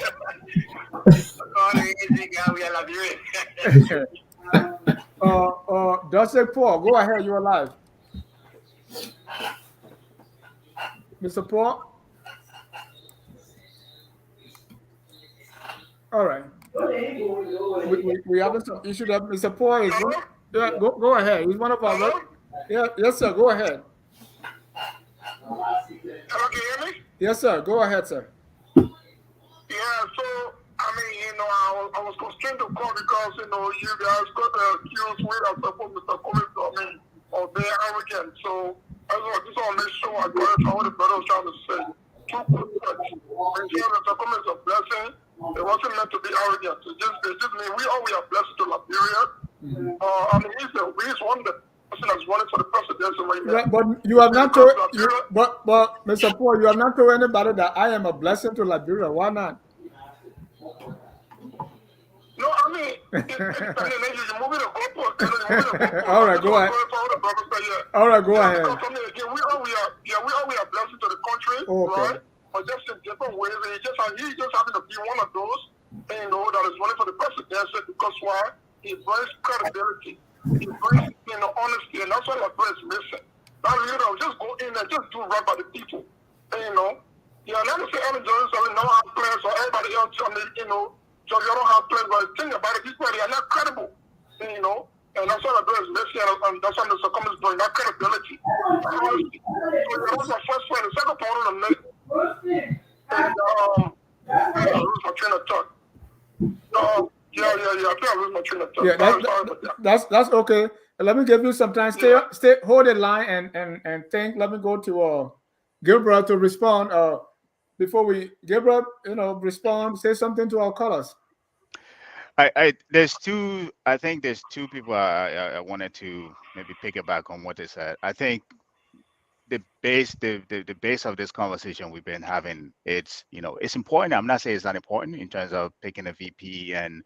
Dr. Paul, go ahead. You're alive. Mr. Paul. All right. We have some issue that Mr. Paul is. Yeah, go ahead. He's one of our. Yeah, yes, sir. Go ahead. Hello, can you hear me? Yes, sir. Go ahead, sir. Yeah, so, I mean, I was constrained to call because, you guys got accused with us support Mr. Cummings, of being arrogant. So, I just want to make sure I clarify what the brother was trying to say. Two quick points. Mr. Cummings is a blessing. It wasn't meant to be arrogant. It just mean we are blessed to Liberia. I mean, he's one of the person that's running for the presidency right now. But you have not told, but Mr. Paul, you have not told anybody that I am a blessing to Liberia. Why not? No, I mean, you're moving the goalpost. All right, go ahead. All right, go ahead. We are blessed to the country, right? But just in different ways. He's just having to be one of those, that is running for the presidency because why? He brings credibility. He brings, honesty, and that's what the is missing. Now, just go in and just do right by the people. And, let me say Ellen Johnson, don't have plans, or everybody else, so you don't have plans, but think about it, these people are not credible, and that's what the is missing, and that's what Mr. Cummings doing, that credibility. Honesty. So that was my first point. The second point on the minute, and, I lose my train of thought. Yeah, I think I lose my train of thought. Yeah, that's okay. Let me give you some time. Hold the line and think. Let me go to Gilbert to respond. Before we Gilbert, respond, say something to our callers. I think there's two people I wanted to maybe pick it back on what they said. I think the base of this conversation we've been having, it's important. I'm not saying it's not important in terms of picking a VP and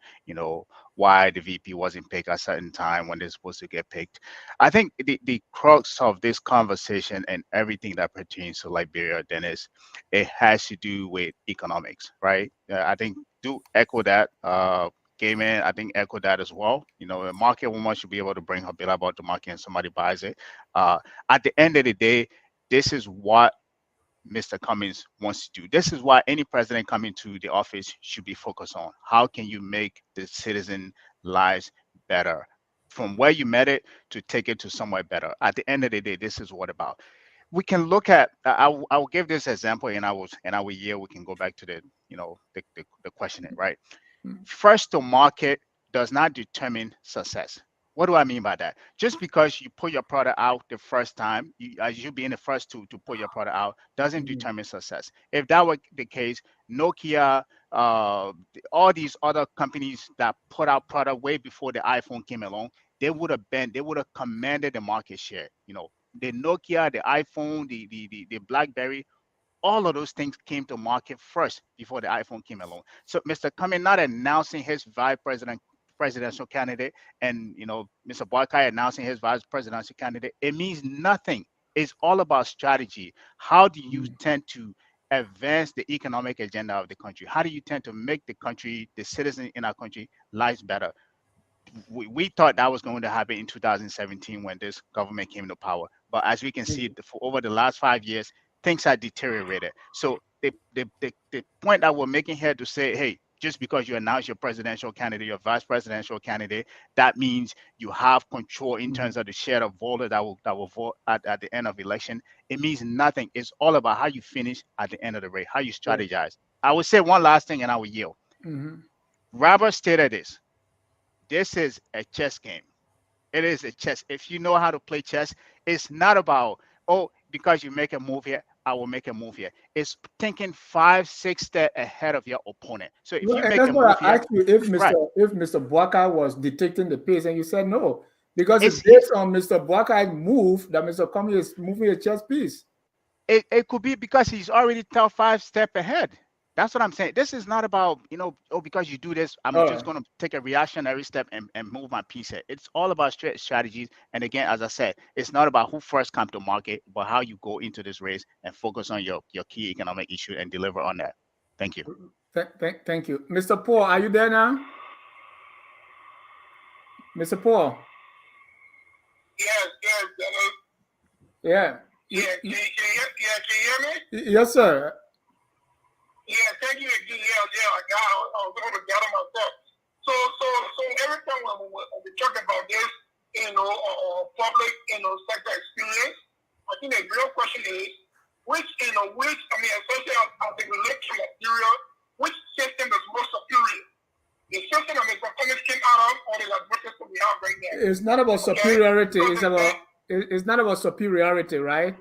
why the VP wasn't picked at a certain time when they're supposed to get picked. I think the crux of this conversation and everything that pertains to Liberia, Dennis, it has to do with economics, right? I think do echo that. Gayman, I think echo that as well. A market woman should be able to bring her bill about the market and somebody buys it. At the end of the day, this is what Mr. Cummings wants to do. This is what any president coming to the office should be focused on. How can you make the citizen lives better? From where you met it to take it to somewhere better. At the end of the day, this is what about. We can look at. I will give this example, and I will yield. We can go back to the questioning, right? First to market does not determine success. What do I mean by that? Just because you put your product out the first time, you being the first to put your product out, doesn't determine success. If that were the case, Nokia, all these other companies that put out product way before the iPhone came along, they would have commanded the market share. The Nokia, the iPhone, the BlackBerry, all of those things came to market first before the iPhone came along. So Mr. Cummings not announcing his presidential candidate and Mr. Boakai announcing his vice presidential candidate, it means nothing. It's all about strategy. How do you tend to advance the economic agenda of the country? How do you tend to make the country, the citizens in our country, lives better? We thought that was going to happen in 2017 when this government came to power. But as we can see, over the last 5 years, things have deteriorated. So the point that we're making here to say, hey, just because you announce your presidential candidate, your vice presidential candidate, that means you have control in terms of the share of voters that will vote at the end of election. It means nothing. It's all about how you finish at the end of the race, how you strategize. I would say one last thing and I will yield. Robert stated this. This is a chess game. It is a chess. If you know how to play chess, it's not about, because you make a move here, I will make a move here. It's thinking 5-6 steps ahead of your opponent. So if you make a move here, I asked you if Mr. Boakai was dictating the pace, and you said no, because it's based on Mr. Boakai's move that Mr. Cummings is moving a chess piece. It could be because he's already 5 steps ahead. That's what I'm saying. This is not about, because you do this, I'm just going to take a reactionary step and move my piece here. It's all about strategies. And again, as I said, it's not about who first comes to market, but how you go into this race and focus on your key economic issue and deliver on that. Thank you. Thank you. Mr. Paul, are you there now? Mr. Paul? Yes. Yeah. Can you hear me? Yes, sir. Yeah, thank thank you again. Yeah, I was able to gather myself. So every time when we talk about this, public, sector experience, I think the real question is, especially as it relates to Nigeria, which system is most superior? The system that Mr. Cummings came out of, or the system we have right now? It's not about superiority. It's not about superiority, right?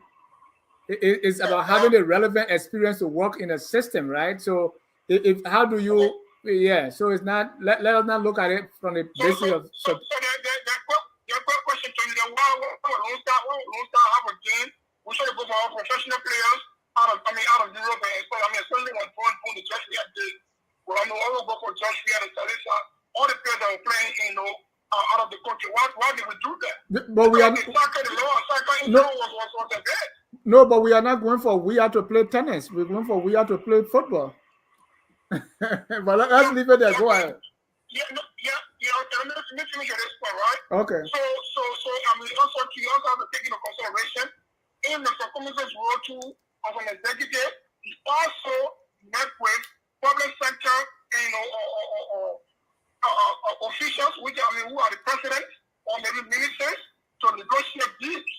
It's about having a relevant experience to work in a system, right? So how do you? Yeah. So it's not. Let us not look at it from the basis of. So the question to you: then why Lone Star have a game? We should go for our professional players out of Europe, and especially when doing the Josh Fiat did. Well, I will go for Josh Fiat and Talisa. All the players that were playing, out of the country. Why did we do that? But we are. No, but we are not going for we are to play tennis. We're going for we are to play football. But let's leave it there. Go ahead. Let me finish this point, right? Okay. So also you also have to take into consideration in Mr. Cummings' role too as an executive, he also met with public sector, officials, who are the president or maybe ministers, to negotiate deals,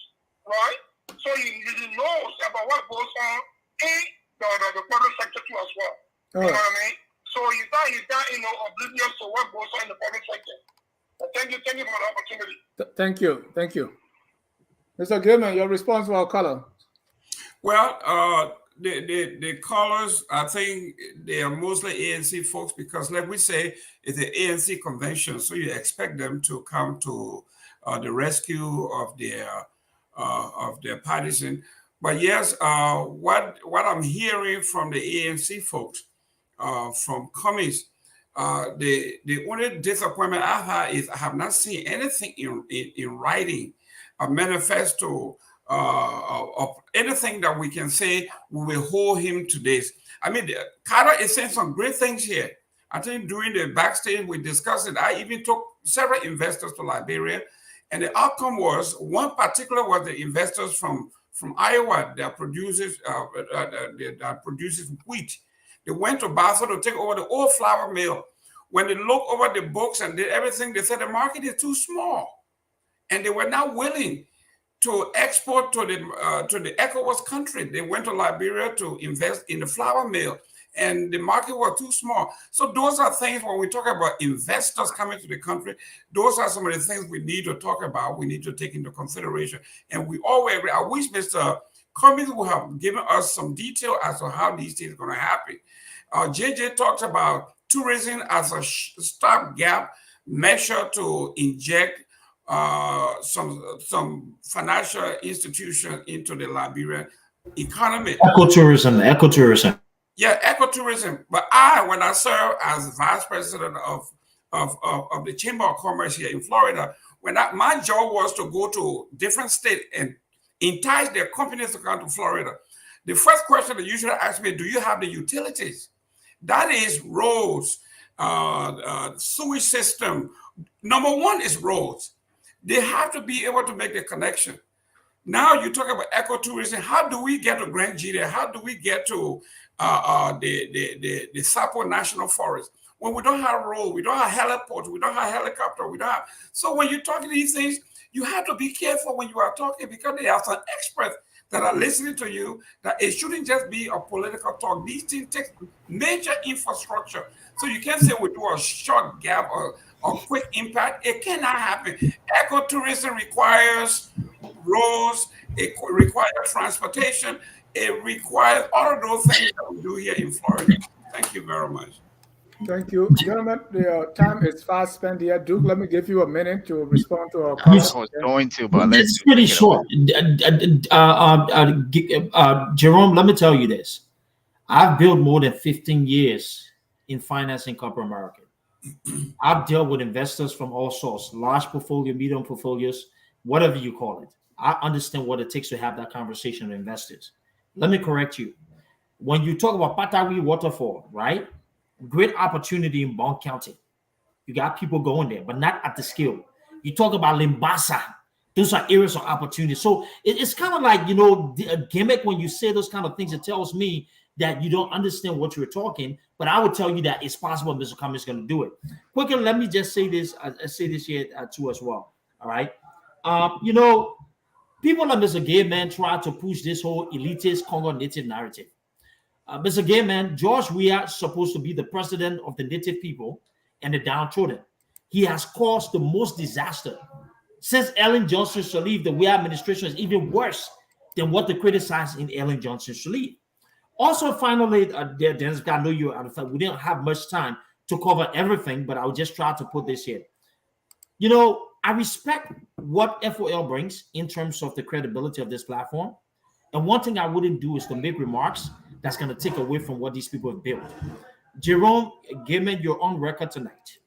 right? So he knows about what goes on in the public sector too as well. You know what I mean? So he's not oblivious to what goes on in the public sector. Thank you for the opportunity. Thank you. Mr. Gilman, your response to our caller. Well, the callers, I think they are mostly ANC folks because, like we say, it's the ANC convention, so you expect them to come to the rescue of their partisan. But yes, what I'm hearing from the ANC folks, from Cummings, the only disappointment I've had is I have not seen anything in writing, a manifesto, of anything that we can say we will hold him to this. I mean, Carter is saying some great things here. I think during the backstage we discussed it. I even took several investors to Liberia, and the outcome was one particular was the investors from Iowa that produces wheat. They went to Basel to take over the old flour mill. When they looked over the books and did everything, they said the market is too small, and they were not willing to export to the ECOWAS country. They went to Liberia to invest in the flour mill, and the market was too small. So those are things when we talk about investors coming to the country, those are some of the things we need to talk about, we need to take into consideration. And we always agree. I wish Mr. Cummings would have given us some detail as to how these things are going to happen. JJ talks about tourism as a stopgap measure to inject some financial institution into the Liberian economy. Ecotourism. Yeah, ecotourism. But when I served as vice president of the Chamber of Commerce here in Florida, my job was to go to different states and entice their companies to come to Florida. The first question they usually ask me, do you have the utilities? That is roads, sewage system. Number one is roads. They have to be able to make the connection. Now you talk about ecotourism. How do we get to Grand Gita? How do we get to the Sapo National Forest? When we don't have road, we don't have heliports, we don't have helicopter, we don't have. So when you're talking these things, you have to be careful when you are talking because there are some experts that are listening to you, that it shouldn't just be a political talk. These things take major infrastructure. So you can't say we do a short gap or quick impact. It cannot happen. Ecotourism requires roads, it requires transportation, it requires all of those things that we do here in Florida. Thank you very much. Thank you. Gentlemen, the time is fast spent here. Duke, let me give you a minute to respond to our comments. I was going to, but it's pretty short. Jerome, let me tell you this. I've built more than 15 years in financing corporate America. I've dealt with investors from all sorts, large portfolio, medium portfolios, whatever you call it. I understand what it takes to have that conversation with investors. Let me correct you. When you talk about Patawi Waterfall, right? Great opportunity in Bond County. You got people going there, but not at the scale. You talk about Limbasa. Those are areas of opportunity. So it's kind of like, a gimmick when you say those kind of things. It tells me that you don't understand what you're talking. But I would tell you that it's possible Mr. Cummings is going to do it. Quickly, let me just say this. Say this here too as well. All right. You know, people like Mr. Gay Man try to push this whole elitist Congo native narrative. Mr. Gay Man, George Weah is supposed to be the president of the native people and the downtrodden. He has caused the most disaster. Since Ellen Johnson Sirleaf, the Weah administration is even worse than what they criticized in Ellen Johnson Sirleaf. Also, finally, Dennis, I know you out of fact, we didn't have much time to cover everything, but I'll just try to put this here. You know, I respect what FOL brings in terms of the credibility of this platform. And one thing I wouldn't do is to make remarks that's going to take away from what these people have built. Jerome, give me your own record tonight.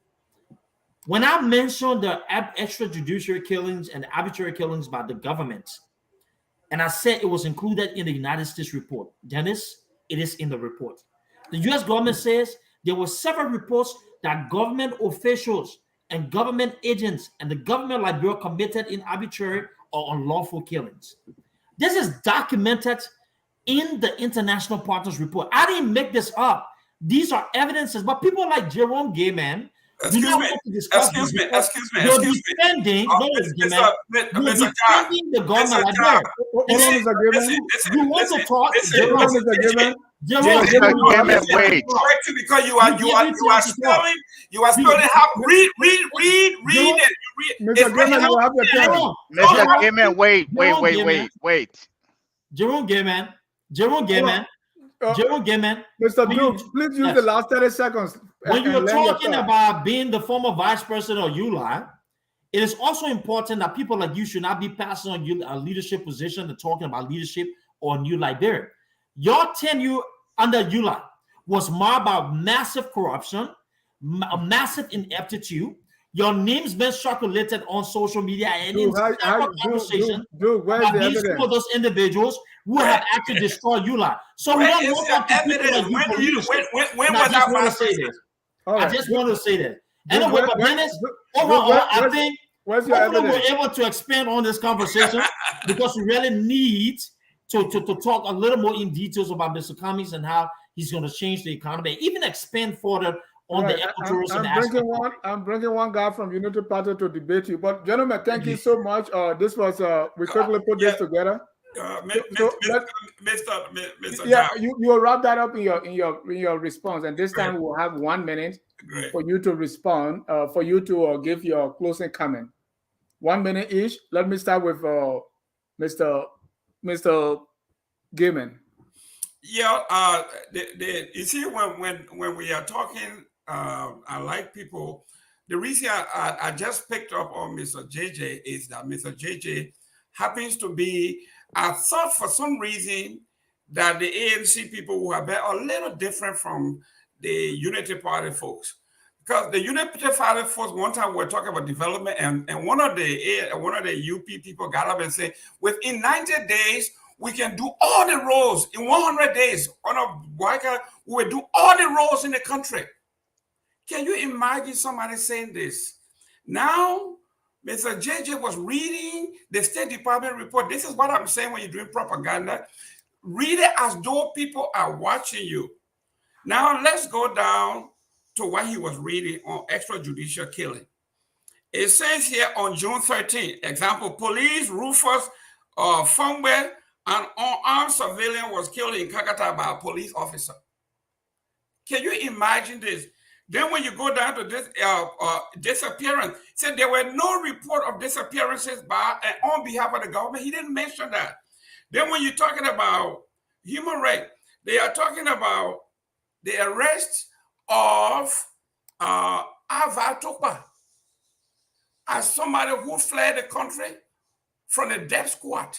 When I mentioned the extrajudicial killings and arbitrary killings by the government, and I said it was included in the United States report, Dennis, it is in the report. The U.S. government says there were several reports that government officials and government agents and the government Liberia committed in arbitrary or unlawful killings. This is documented in the International Partners Report. I didn't make this up. These are evidences, but people like Jerome Gayman, Excuse me. You're defending the government like that. You want to talk, because you are spelling how read it. Mr. Gayman, you have your turn. Mr. Gayman, wait. Jerome Gayman. Mr. Duke, please use the last 30 seconds. When you're talking about being the former vice president of ULI, it is also important that people like you should not be passing on a leadership position and talking about leadership or New Liberia. Your tenure under ULI was marred by massive corruption, massive ineptitude. Your name's been circulated on social media and in several conversations about these two of those individuals who have actually destroyed ULI. So we don't want to people like you. I just want to say that. Anyway, but Dennis, overall, I think we're able to expand on this conversation because we really need to talk a little more in details about Mr. Cummings and how he's going to change the economy, even expand further on the ecotourism aspect. I'm bringing one guy from Unity Party to debate you. But gentlemen, thank you so much. This was we quickly put this together. Mr. Yeah, you will wrap that up in your response, and this time we'll have 1 minute for you to respond, for you to give your closing comment. 1 minute each. Let me start with Mr. Gayman. Yeah, you see, when we are talking, I like people. The reason I just picked up on Mr. JJ is that Mr. JJ happens to be. I thought for some reason that the ANC people who have been a little different from the Unity Party folks. Because the Unity Party folks, one time we were talking about development, and one of the UP people got up and said, within 90 days, we can do all the roads. In 100 days, on a biker, we will do all the roads in the country. Can you imagine somebody saying this? Now, Mr. JJ was reading the State Department report. This is what I'm saying when you're doing propaganda. Read it as though people are watching you. Now, let's go down to what he was reading on extrajudicial killing. It says here on June 13, example, police Rufus Fungbe, an unarmed civilian, was killed in Kakata by a police officer. Can you imagine this? Then when you go down to this disappearance, said there were no report of disappearances by and on behalf of the government. He didn't mention that. Then when you're talking about human rights, they are talking about the arrest of Ava Tukpa as somebody who fled the country from the death squad.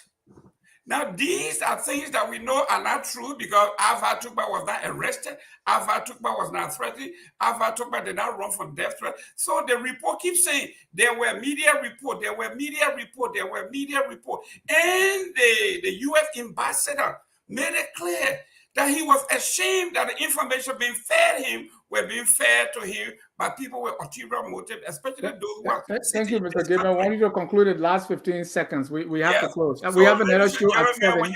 Now, these are things that we know are not true because Ava Tukpa was not arrested. Ava Tukpa was not threatened. Ava Tukpa did not run from death threat. So the report keeps saying there were media report, there were media report, there were media report. And the U.S. ambassador made it clear that he was ashamed that the information being fed him were being fed to him by people with ulterior motive, especially those who are. Thank you, Mr. Gayman. I want you to conclude the last 15 seconds. We have to close. So we have another show at 7.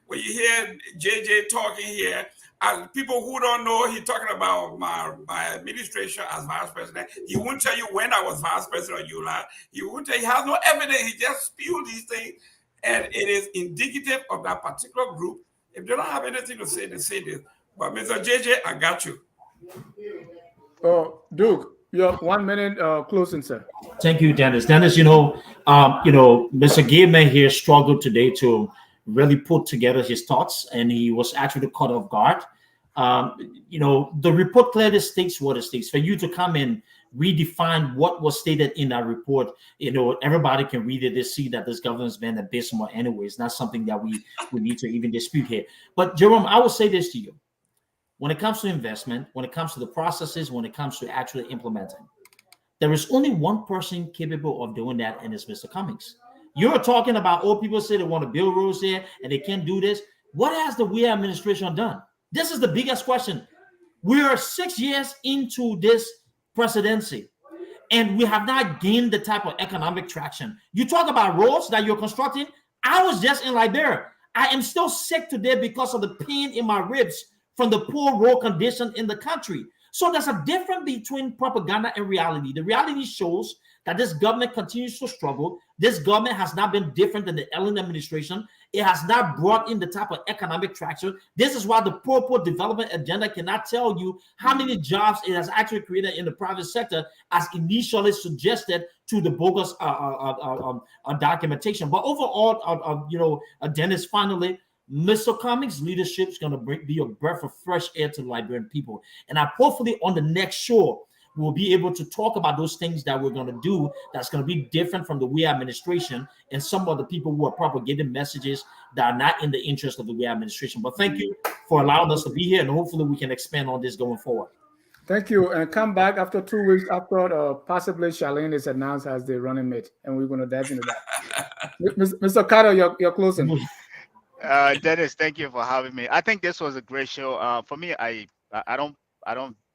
when you hear JJ talking here, and people who don't know, he's talking about my administration as vice president. He won't tell you when I was vice president of ULA. He won't tell you, he has no evidence. He just spewed these things. And it is indicative of that particular group. If they don't have anything to say, they say this. But Mr. JJ, I got you. Oh, Duke, your 1 minute closing, sir. Thank you, Dennis. Dennis, Mr. Gaiman here struggled today to really put together his thoughts, and he was actually caught off guard. The report clearly states what it states. For you to come and redefine what was stated in that report, everybody can read it. They see that this government's been abysmal anyway. It's not something that we need to even dispute here. But Jerome, I will say this to you. When it comes to investment, when it comes to the processes, when it comes to actually implementing, there is only one person capable of doing that, and it's Mr. Cummings. You're talking about old people say they want to build roads here and they can't do this. What has the Weah administration done? This is the biggest question. We are 6 years into this presidency, and we have not gained the type of economic traction. You talk about roads that you're constructing. I was just in Liberia. I am still sick today because of the pain in my ribs from the poor road condition in the country. So there's a difference between propaganda and reality. The reality shows that this government continues to struggle. This government has not been different than the Ellen administration. It has not brought in the type of economic traction. This is why the poor development agenda cannot tell you how many jobs it has actually created in the private sector as initially suggested to the bogus documentation. But overall, Dennis, finally, Mr. Cummings' leadership is going to be a breath of fresh air to the Liberian people. And hopefully on the next show, we'll be able to talk about those things that we're going to do that's going to be different from the Weah administration and some of the people who are propagating messages that are not in the interest of the Weah administration. But thank you for allowing us to be here, and hopefully we can expand on this going forward. Thank you. And come back after 2 weeks after possibly Charlene is announced as the running mate, and we're going to dive into that. Mr. Carter, you're closing. Dennis, thank you for having me. I think this was a great show. For me, I don't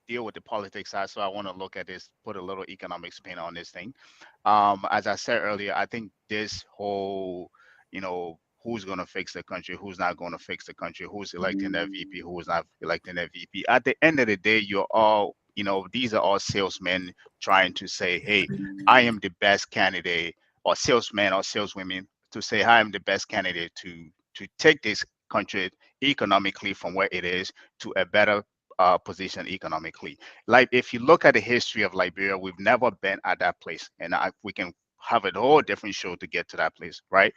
deal with the politics side, so I want to look at this, put a little economic spin on this thing. As I said earlier, I think this whole, who's going to fix the country, who's not going to fix the country, who's electing their VP, who's not electing their VP. At the end of the day, you're all, these are all salesmen trying to say, hey, I am the best candidate, or salesmen or saleswomen to say, I am the best candidate to take this country economically from where it is to a better position economically. Like, if you look at the history of Liberia, we've never been at that place, and we can have a whole different show to get to that place, right?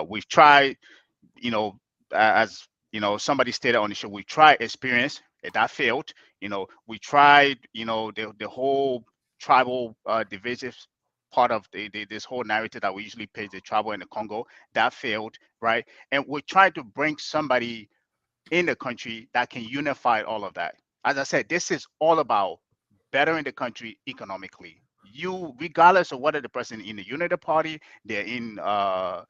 We've tried, as somebody stated on the show, we tried experience, that failed. We tried, the whole tribal divisive part of this whole narrative that we usually pay the tribal in the Congo, that failed, right? And we tried to bring somebody in the country that can unify all of that. As I said, this is all about bettering the country economically. You, regardless of whether the person in the Unity Party, they're in the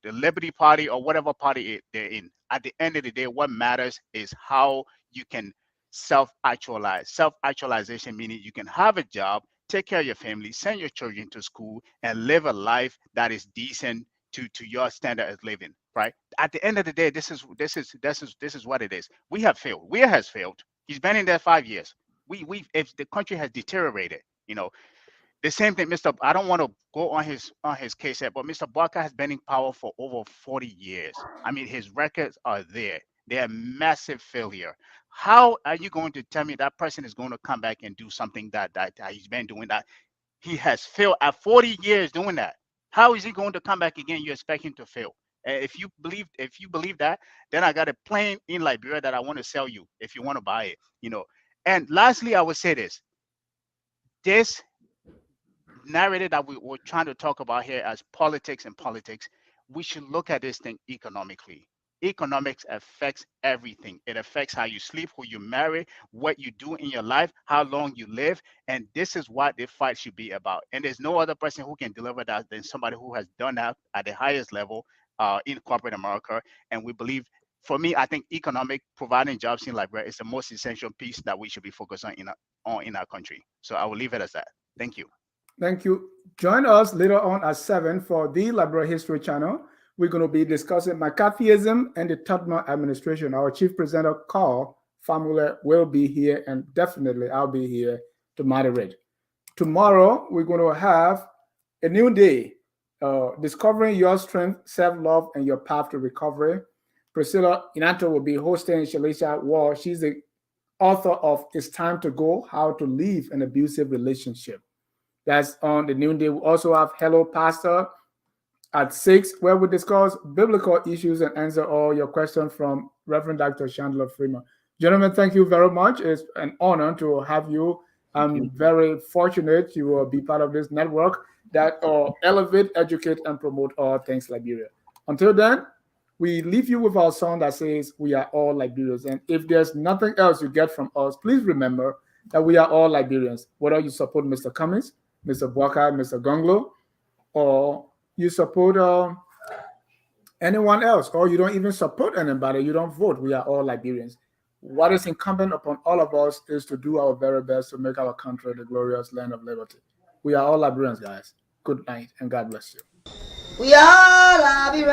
Liberty Party, or whatever party they're in, at the end of the day, what matters is how you can self-actualize. Self-actualization meaning you can have a job, take care of your family, send your children to school, and live a life that is decent to your standard of living, right? At the end of the day, this is what it is. We have failed. Weah has failed. He's been in there 5 years. If the country has deteriorated, the same thing. I don't want to go on his case yet, but Mr. Barker has been in power for over 40 years. I mean, his records are there. They're a massive failure. How are you going to tell me that person is going to come back and do something that he's been doing, that he has failed at 40 years doing that? How is he going to come back again? You expect him to fail? If you believe that, then I got a plane in Liberia that I want to sell you if you want to buy it. And lastly, I would say this narrative that we're trying to talk about here as politics, we should look at this thing economically. Economics affects everything. It affects how you sleep, who you marry, what you do in your life, how long you live. And this is what the fight should be about. And there's no other person who can deliver that than somebody who has done that at the highest level in corporate America. And we believe, for me, I think providing jobs in Liberia is the most essential piece that we should be focused on in our country. So I will leave it as that. Thank you. Thank you. Join us later on at 7 for the Liberia History Channel, we're going to be discussing McCarthyism and the Tubman administration. Our chief presenter, Carl Famula, will be here, and definitely I'll be here to moderate. Tomorrow, we're going to have a new day, discovering your strength, self-love, and your path to recovery. Priscilla Inato will be hosting Shalisha Wall. She's the author of It's Time to Go, How to Leave an Abusive Relationship. That's on the noonday. We also have Hello Pastor at 6, where we discuss biblical issues and answer all your questions from Reverend Dr. Chandler Freeman. Gentlemen, thank you very much. It's an honor to have you. I'm very fortunate you will be part of this network that elevate, educate, and promote all things Liberia. Until then, we leave you with our song that says, we are all Liberians. And if there's nothing else you get from us, please remember that we are all Liberians. Whether you support Mr. Cummings, Mr. Bwaka, Mr. Gonglo, or you support anyone else, or you don't even support anybody, you don't vote, we are all Liberians. What is incumbent upon all of us is to do our very best to make our country the glorious land of liberty. We are all Liberians, guys. Good night, and God bless you. We are Liberians.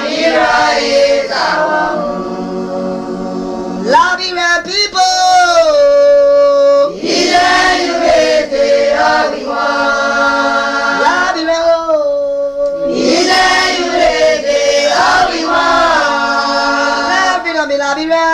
Liberia is our home. Liberian people. Liberia.